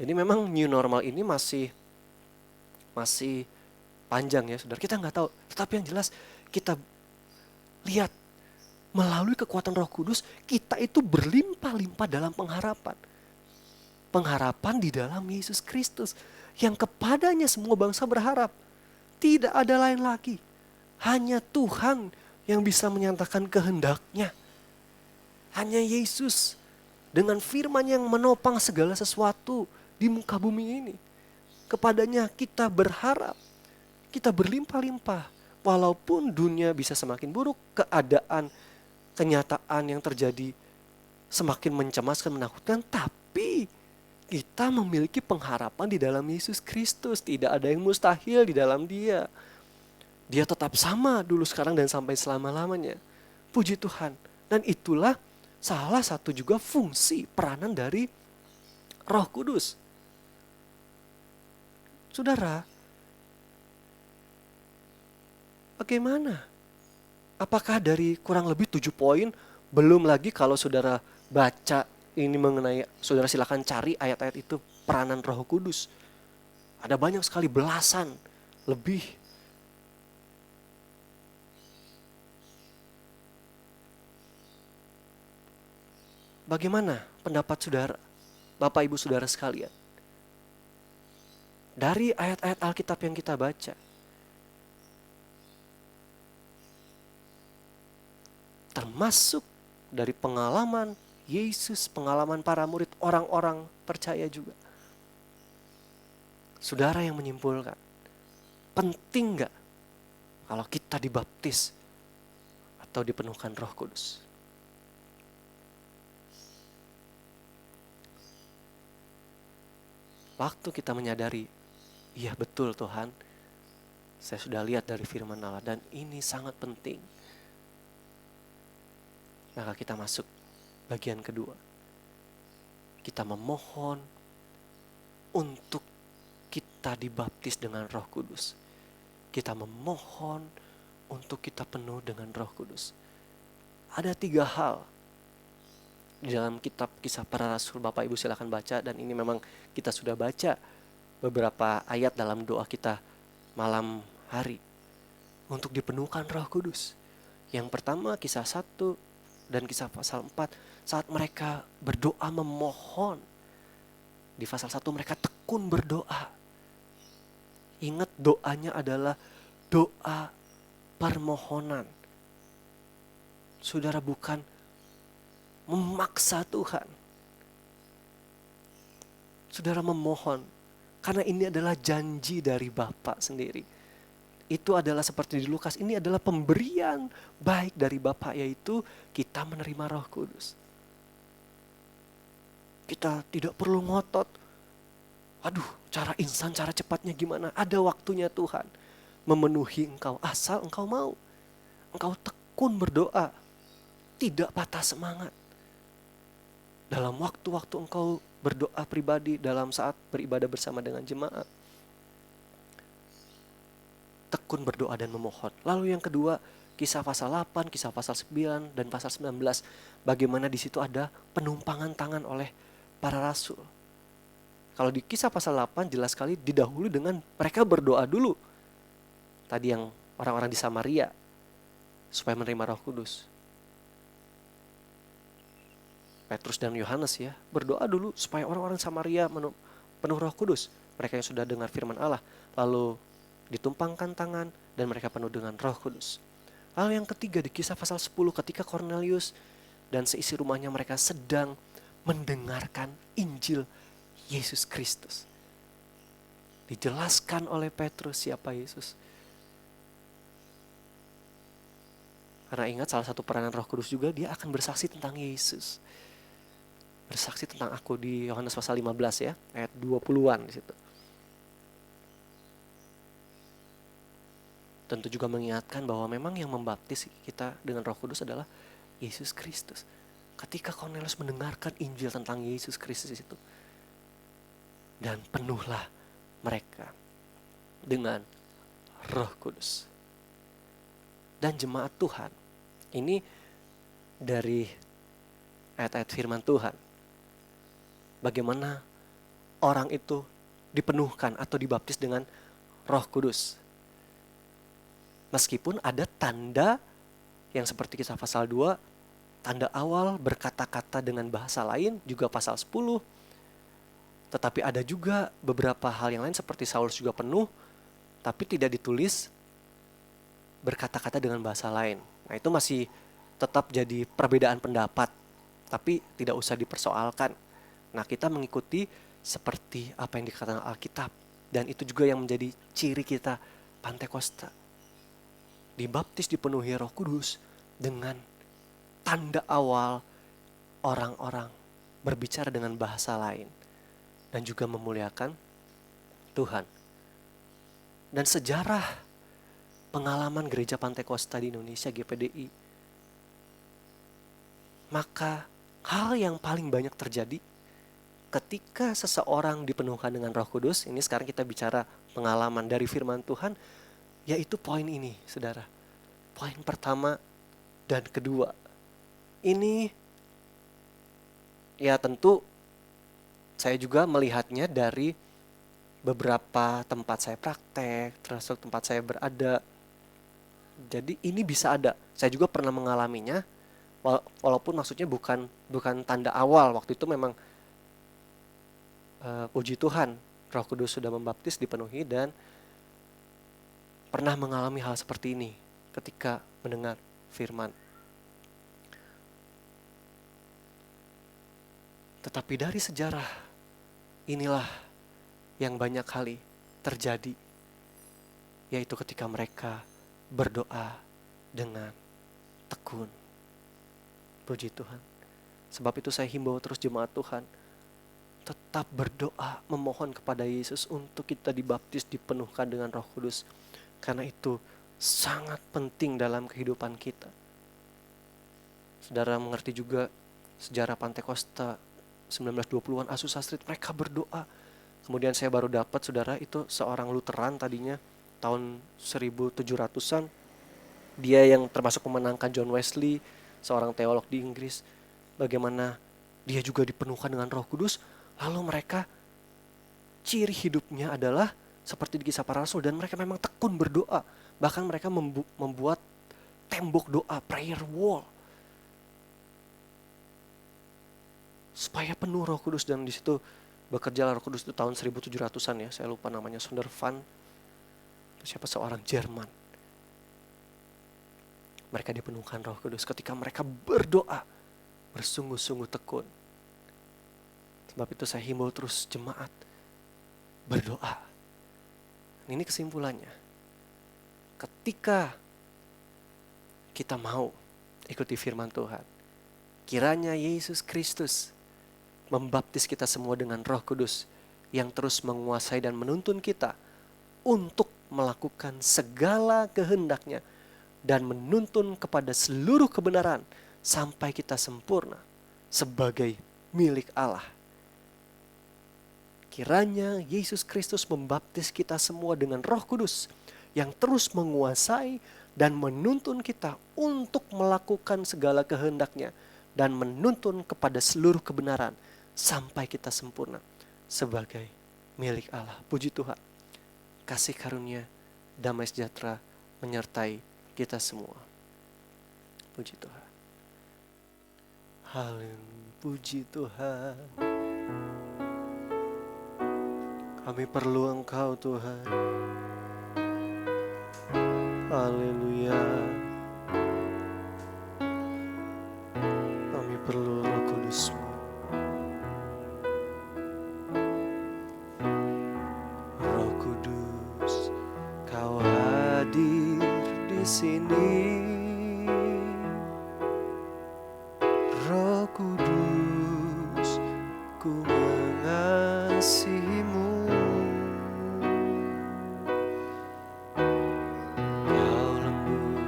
Jadi memang new normal ini masih panjang ya saudara. Kita nggak tahu. Tetapi yang jelas kita lihat melalui kekuatan Roh Kudus kita itu berlimpah-limpah dalam pengharapan. Pengharapan di dalam Yesus Kristus yang kepadanya semua bangsa berharap. Tidak ada lain lagi. Hanya Tuhan yang bisa menyatakan kehendaknya. Hanya Yesus dengan firman yang menopang segala sesuatu di muka bumi ini. Kepadanya kita berharap, kita berlimpah-limpah. Walaupun dunia bisa semakin buruk, keadaan, kenyataan yang terjadi semakin mencemaskan, menakutkan, tapi kita memiliki pengharapan di dalam Yesus Kristus. Tidak ada yang mustahil di dalam Dia. Dia tetap sama dulu, sekarang, dan sampai selama-lamanya. Puji Tuhan. Dan itulah salah satu juga fungsi peranan dari Roh Kudus. Saudara, bagaimana? Apakah dari kurang lebih 7 poin, belum lagi kalau saudara baca ini mengenai, saudara silakan cari ayat-ayat itu, peranan Roh Kudus. Ada banyak sekali, belasan lebih. Bagaimana pendapat saudara, Bapak Ibu saudara sekalian? Dari ayat-ayat Alkitab yang kita baca, termasuk dari pengalaman Yesus, pengalaman para murid, orang-orang percaya juga. Saudara yang menyimpulkan, penting gak kalau kita dibaptis atau dipenuhkan Roh Kudus? Waktu kita menyadari, iya betul Tuhan, saya sudah lihat dari firman Allah dan ini sangat penting. Maka kita masuk bagian kedua. Kita memohon untuk kita dibaptis dengan Roh Kudus. Kita memohon untuk kita penuh dengan Roh Kudus. Ada 3 hal di dalam kitab Kisah Para Rasul. Bapak Ibu silakan baca, dan ini memang kita sudah baca beberapa ayat dalam doa kita malam hari untuk dipenuhkan Roh Kudus. Yang pertama Kisah 1 dan Kisah pasal 4, saat mereka berdoa memohon. Di pasal 1 mereka tekun berdoa. Ingat, doanya adalah doa permohonan. Saudara, bukan memaksa Tuhan. Saudara memohon karena ini adalah janji dari Bapa sendiri. Itu adalah seperti di Lukas, ini adalah pemberian baik dari Bapa, yaitu kita menerima Roh Kudus. Kita tidak perlu ngotot, aduh cara instan, cara cepatnya gimana. Ada waktunya Tuhan memenuhi engkau asal engkau mau. Engkau tekun berdoa, tidak patah semangat. Dalam waktu-waktu engkau berdoa pribadi, dalam saat beribadah bersama dengan jemaat, tekun berdoa dan memohon. Lalu yang kedua, Kisah pasal 8, Kisah pasal 9, dan pasal 19. Bagaimana di situ ada penumpangan tangan oleh para rasul. Kalau di Kisah pasal 8 jelas sekali didahului dengan mereka berdoa dulu. Tadi yang orang-orang di Samaria supaya menerima Roh Kudus. Petrus dan Yohanes ya berdoa dulu supaya orang-orang Samaria penuh Roh Kudus. Mereka yang sudah dengar firman Allah. Lalu ditumpangkan tangan dan mereka penuh dengan Roh Kudus. Lalu yang ketiga di Kisah pasal 10 ketika Cornelius dan seisi rumahnya mereka sedang mendengarkan Injil Yesus Kristus. Dijelaskan oleh Petrus siapa Yesus. Karena ingat salah satu peranan Roh Kudus juga dia akan bersaksi tentang Yesus. Bersaksi tentang aku di Yohanes pasal 15 ya, ayat 20-an di situ. Tentu juga mengingatkan bahwa memang yang membaptis kita dengan Roh Kudus adalah Yesus Kristus. Ketika Cornelius mendengarkan Injil tentang Yesus Kristus itu, dan penuhlah mereka dengan Roh Kudus. Dan jemaat Tuhan, ini dari ayat-ayat firman Tuhan. Bagaimana orang itu dipenuhkan atau dibaptis dengan Roh Kudus. Meskipun ada tanda yang seperti Kisah pasal 2, tanda awal berkata-kata dengan bahasa lain, juga pasal 10. Tetapi ada juga beberapa hal yang lain seperti Saulus juga penuh, tapi tidak ditulis berkata-kata dengan bahasa lain. Nah itu masih tetap jadi perbedaan pendapat, tapi tidak usah dipersoalkan. Nah kita mengikuti seperti apa yang dikatakan Alkitab. Dan itu juga yang menjadi ciri kita Pantekosta. Dibaptis dipenuhi Roh Kudus dengan tanda awal orang-orang berbicara dengan bahasa lain. Dan juga memuliakan Tuhan. Dan sejarah pengalaman gereja Pantekosta di Indonesia GPDI. Maka hal yang paling banyak terjadi ketika seseorang dipenuhkan dengan Roh Kudus. Ini sekarang kita bicara pengalaman dari firman Tuhan. Yaitu poin ini saudara. Poin pertama dan kedua. Ini ya tentu saya juga melihatnya dari beberapa tempat saya praktek, termasuk tempat saya berada. Jadi ini bisa ada. Saya juga pernah mengalaminya, walaupun maksudnya bukan tanda awal. Waktu itu memang puji Tuhan, Roh Kudus sudah membaptis, dipenuhi, dan pernah mengalami hal seperti ini ketika mendengar firman. Tetapi dari sejarah, inilah yang banyak kali terjadi, yaitu ketika mereka berdoa dengan tekun. Puji Tuhan. Sebab itu saya himbau terus jemaat Tuhan, tetap berdoa, memohon kepada Yesus untuk kita dibaptis, dipenuhkan dengan Roh Kudus. Karena itu sangat penting dalam kehidupan kita. Saudara mengerti juga sejarah Pantekosta 1920-an, Azusa Street, mereka berdoa. Kemudian saya baru dapat saudara, itu seorang Lutheran tadinya tahun 1700-an. Dia yang termasuk memenangkan John Wesley, seorang teolog di Inggris. Bagaimana dia juga dipenuhkan dengan Roh Kudus. Lalu mereka ciri hidupnya adalah seperti di Kisah Para Rasul, dan mereka memang tekun berdoa. Bahkan mereka membuat tembok doa, prayer wall, supaya penuh Roh Kudus. Dan di situ bekerja Roh Kudus itu tahun 1700-an ya, saya lupa namanya, Sondervan, siapa seorang Jerman. Mereka dipenuhkan Roh Kudus ketika mereka berdoa bersungguh-sungguh tekun. Sebab itu saya himbau terus jemaat berdoa. Ini kesimpulannya. Ketika kita mau ikuti firman Tuhan, kiranya Yesus Kristus membaptis kita semua dengan Roh Kudus yang terus menguasai dan menuntun kita untuk melakukan segala kehendaknya dan menuntun kepada seluruh kebenaran sampai kita sempurna sebagai milik Allah. Kiranya Yesus Kristus membaptis kita semua dengan Roh Kudus yang terus menguasai dan menuntun kita untuk melakukan segala kehendak-Nya dan menuntun kepada seluruh kebenaran sampai kita sempurna sebagai milik Allah. Puji Tuhan. Kasih karunia, damai sejahtera menyertai kita semua. Puji Tuhan. Haleluya. Puji Tuhan. Kami perlu Engkau Tuhan. Haleluya. Kami perlu Roh Kudus-Mu. Roh Kudus, Kau hadir di sini. Roh Kudus, ku mengasihi-Mu. Kau lembut,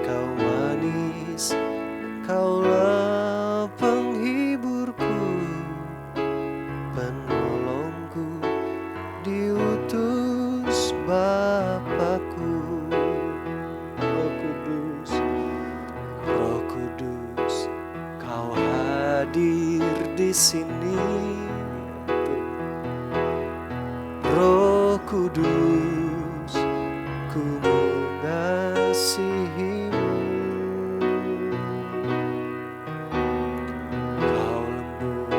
Kau manis, Kaulah penghiburku, penolongku, diutus Bapakku. Roh Kudus, Roh Kudus, Kau hadir di sini. Roh Kudus, ku mengasihi-Mu. Kau lembut,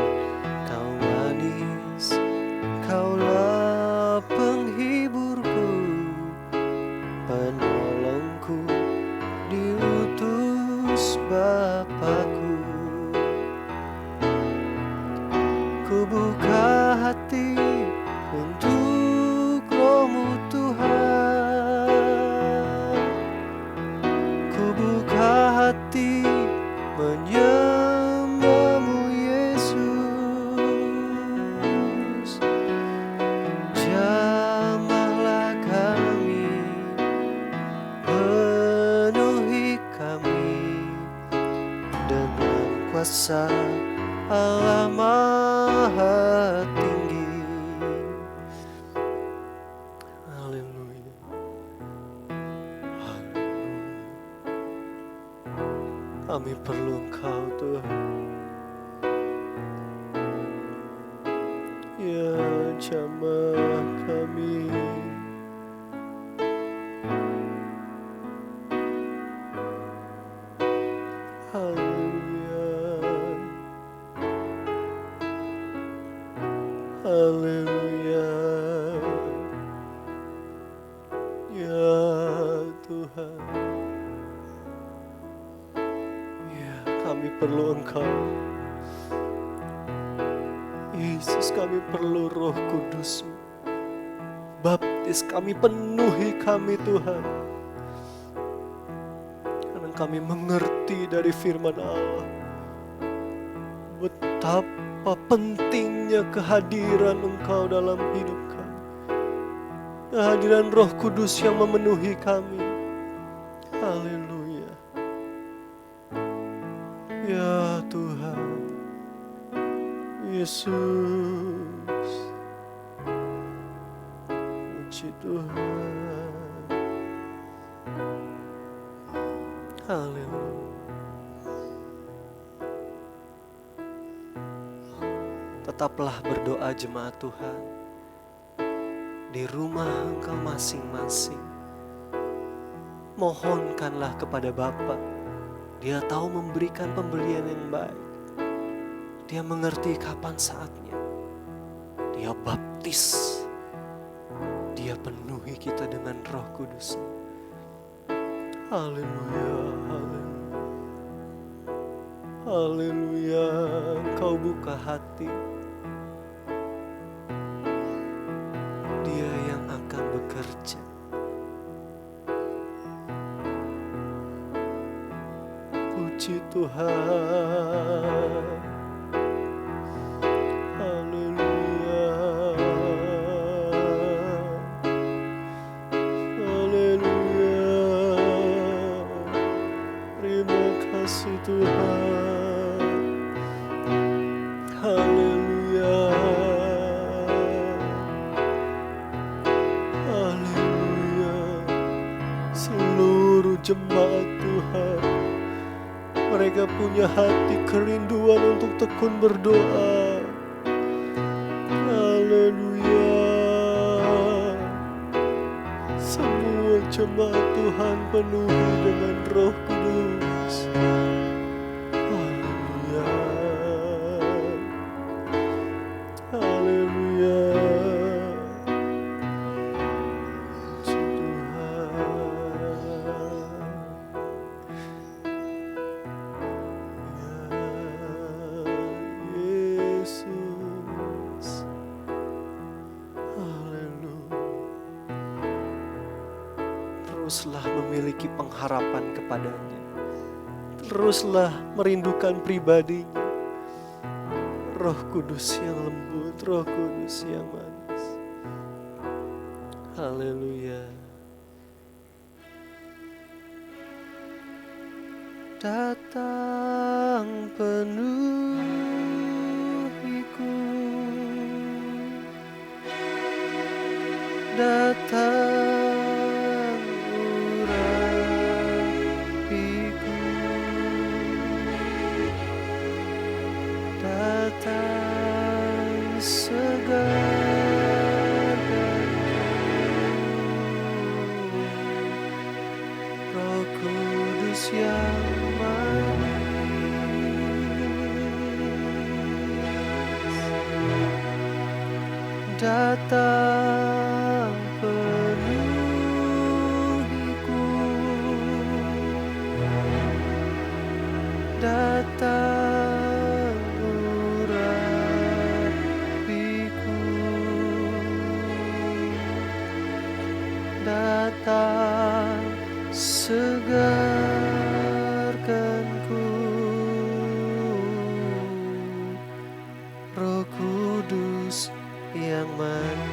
Kau manis, Kaulah penghiburku, penolongku, diutus Bapakku. Ku buka hati untuk Roh-Mu Tuhan. Ku buka hati menyembah-Mu Yesus. Jamahlah kami, penuhi kami dengan kuasa Allah Maha Tinggi. Haleluya. Haleluya. Kami perlu Engkau Tuhan. Ya, jamah kami. Haleluya. Haleluya. Ya Tuhan. Ya, kami perlu Engkau. Yesus, kami perlu Roh Kudus-Mu. Baptis kami, penuhi kami Tuhan. Karena kami mengerti dari firman Allah betapa pentingnya kehadiran Engkau dalam hidup kami. Kehadiran Roh Kudus yang memenuhi kami. Haleluya. Ya Tuhan. Yesus. Puji Tuhan. Haleluya. Tetaplah berdoa jemaat Tuhan di rumah engkau masing-masing. Mohonkanlah kepada Bapa. Dia tahu memberikan pemberian yang baik. Dia mengerti kapan saatnya. Dia baptis. Dia penuhi kita dengan Roh Kudus. Haleluya, haleluya. Haleluya, Engkau buka hati. Dia yang akan bekerja. Puji Tuhan. Haleluya. Haleluya. Terima kasih Tuhan. Haleluya. Haleluya. jemaat Tuhan. Mereka punya hati kerinduan untuk tekun berdoa. Haleluya. Semua jemaat Tuhan penuhi dengan Roh Kudus. Haleluya. Haleluya. Teruslah memiliki pengharapan kepadanya. Teruslah merindukan pribadinya. Roh Kudus yang lembut, Roh Kudus yang manis. Haleluya. Datang penuhiku, datang urapiku, datang segarkanku, Roh Kudus yang datang penuhiku, datang urapiku, datang segarkanku, Roh Kudus yang manis.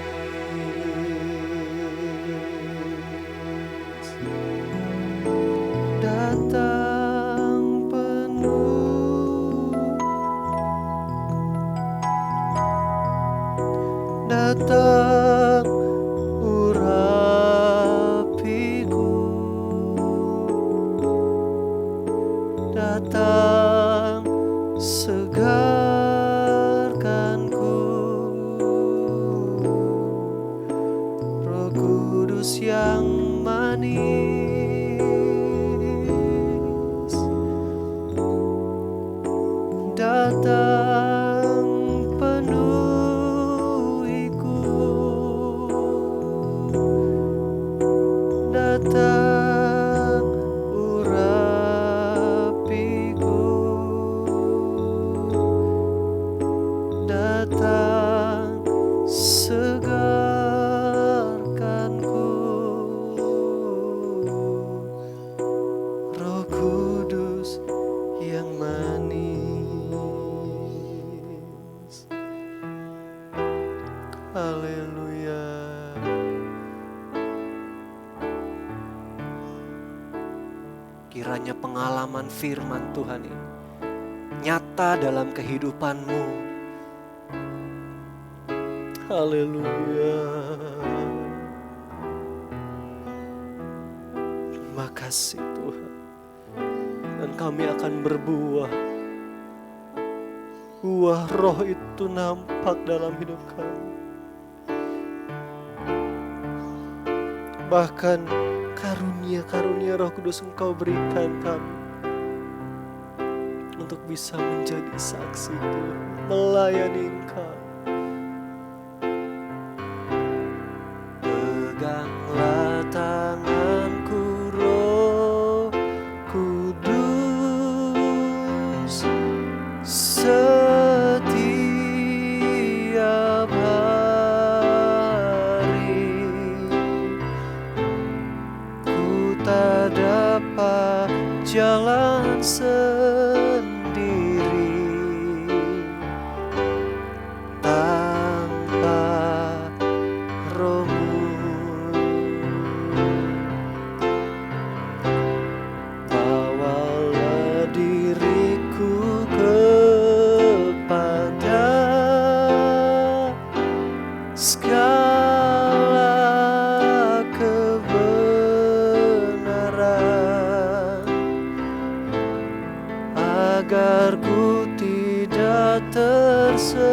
Datang penuh, datang urapiku, datang segarkanku, Roh Kudus yang manis. Datang penuhiku, datang urapiku, datang segarkanku, Roh Kudus yang manis. Haleluya. Kiranya pengalaman firman Tuhan ini nyata dalam kehidupanmu. Haleluya. Terima kasih Tuhan. Dan kami akan berbuah. Buah roh itu nampak dalam hidup kami. Bahkan karunia-karunia Roh Kudus Engkau berikan kami untuk bisa menjadi saksi Tuhan, melayani Engkau. Peganglah tanganku Roh Kudus setiap hari. Ku tak dapat jalan sendiri tanpa Roh-Mu. Bawalah diriku kepada segala kebenaran. Biar ku tidak tersesat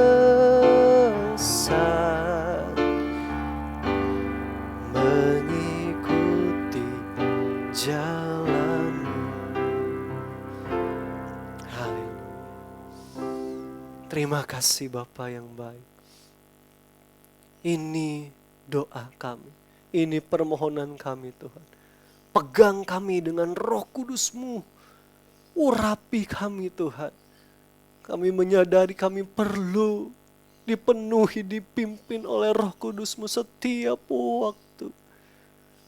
mengikuti jalanmu. Haleluya. Terima kasih Bapa yang baik. Ini doa kami, ini permohonan kami Tuhan. Pegang kami dengan Roh Kudus-Mu, urapi kami Tuhan. Kami menyadari kami perlu dipenuhi, dipimpin oleh Roh Kudus-Mu setiap waktu.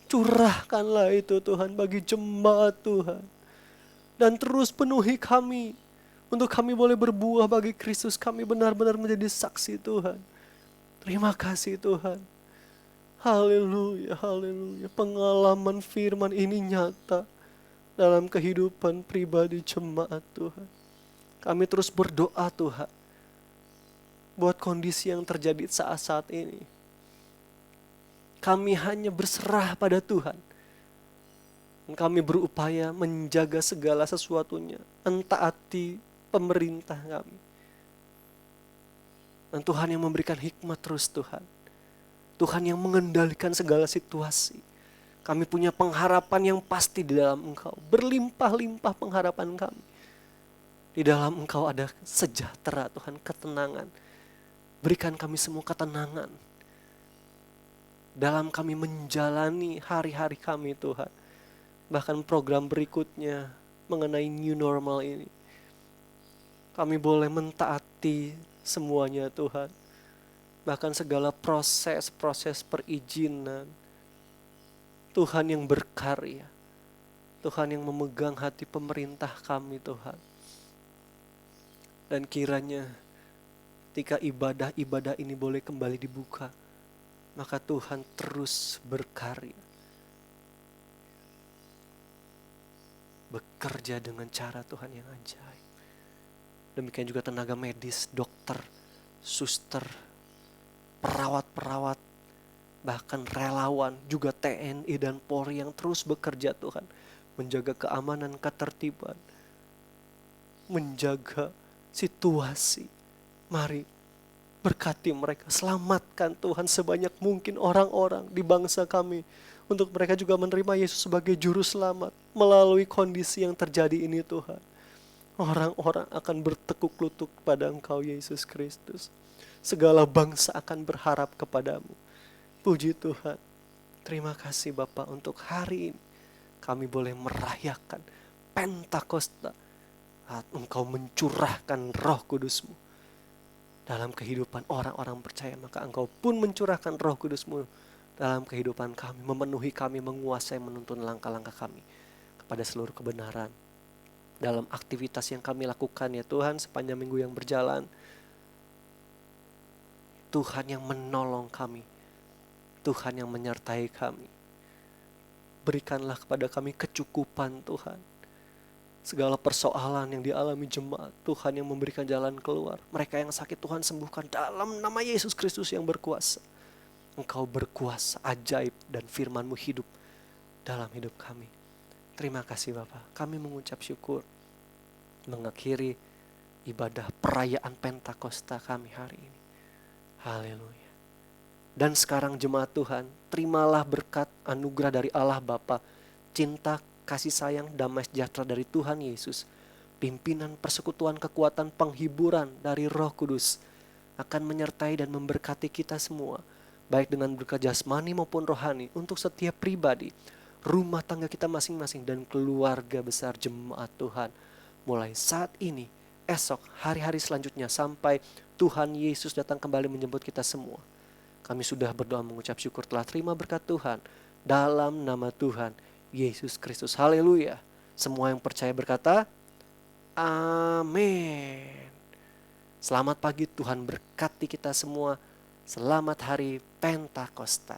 Curahkanlah itu Tuhan bagi jemaat Tuhan. Dan terus penuhi kami, untuk kami boleh berbuah bagi Kristus. Kami benar-benar menjadi saksi Tuhan. Terima kasih Tuhan. Haleluya, haleluya. Pengalaman firman ini nyata dalam kehidupan pribadi jemaat Tuhan. Kami terus berdoa Tuhan, buat kondisi yang terjadi saat-saat ini. Kami hanya berserah pada Tuhan. Kami berupaya menjaga segala sesuatunya, entaati pemerintah kami. Dan Tuhan yang memberikan hikmat terus Tuhan. Tuhan yang mengendalikan segala situasi. Kami punya pengharapan yang pasti di dalam Engkau. Berlimpah-limpah pengharapan kami. Di dalam Engkau ada sejahtera Tuhan, ketenangan. Berikan kami semua ketenangan. Dalam kami menjalani hari-hari kami Tuhan. Bahkan program berikutnya mengenai new normal ini. Kami boleh mentaati semuanya Tuhan. Bahkan segala proses perizinan. Tuhan yang berkarya. Tuhan yang memegang hati pemerintah kami Tuhan. Dan kiranya ketika ibadah-ibadah ini boleh kembali dibuka, maka Tuhan terus berkarya. Bekerja dengan cara Tuhan yang ajaib. Demikian juga tenaga medis, dokter, suster, perawat-perawat, bahkan relawan, juga TNI dan Polri yang terus bekerja Tuhan. Menjaga keamanan, ketertiban, menjaga situasi. Mari berkati mereka, selamatkan Tuhan sebanyak mungkin orang-orang di bangsa kami. Untuk mereka juga menerima Yesus sebagai juru selamat melalui kondisi yang terjadi ini Tuhan. Orang-orang akan bertekuk lutut pada Engkau Yesus Kristus. Segala bangsa akan berharap kepadamu. Puji Tuhan. Terima kasih Bapa untuk hari ini. Kami boleh merayakan Pentakosta. Saat Engkau mencurahkan Roh Kudus-Mu dalam kehidupan orang-orang percaya. Maka Engkau pun mencurahkan Roh Kudus-Mu dalam kehidupan kami. Memenuhi kami, menguasai, menuntun langkah-langkah kami kepada seluruh kebenaran. Dalam aktivitas yang kami lakukan ya Tuhan sepanjang minggu yang berjalan. Tuhan yang menolong kami. Tuhan yang menyertai kami. Berikanlah kepada kami kecukupan Tuhan. Segala persoalan yang dialami jemaat, Tuhan yang memberikan jalan keluar. Mereka yang sakit Tuhan sembuhkan dalam nama Yesus Kristus yang berkuasa. Engkau berkuasa ajaib dan firman-Mu hidup dalam hidup kami. Terima kasih Bapa. Kami mengucap syukur mengakhiri ibadah perayaan Pentakosta kami hari ini. Haleluya. Dan sekarang jemaat Tuhan, terimalah berkat anugerah dari Allah Bapa, cinta, kasih sayang, damai sejahtera dari Tuhan Yesus, pimpinan, persekutuan, kekuatan, penghiburan dari Roh Kudus akan menyertai dan memberkati kita semua, baik dengan berkat jasmani maupun rohani untuk setiap pribadi, rumah tangga kita masing-masing dan keluarga besar jemaat Tuhan. Mulai saat ini, esok, hari-hari selanjutnya sampai Tuhan Yesus datang kembali menjemput kita semua. Kami sudah berdoa mengucap syukur telah terima berkat Tuhan dalam nama Tuhan Yesus Kristus. Haleluya. Semua yang percaya berkata, amin. Selamat pagi, Tuhan berkati kita semua. Selamat hari Pentakosta.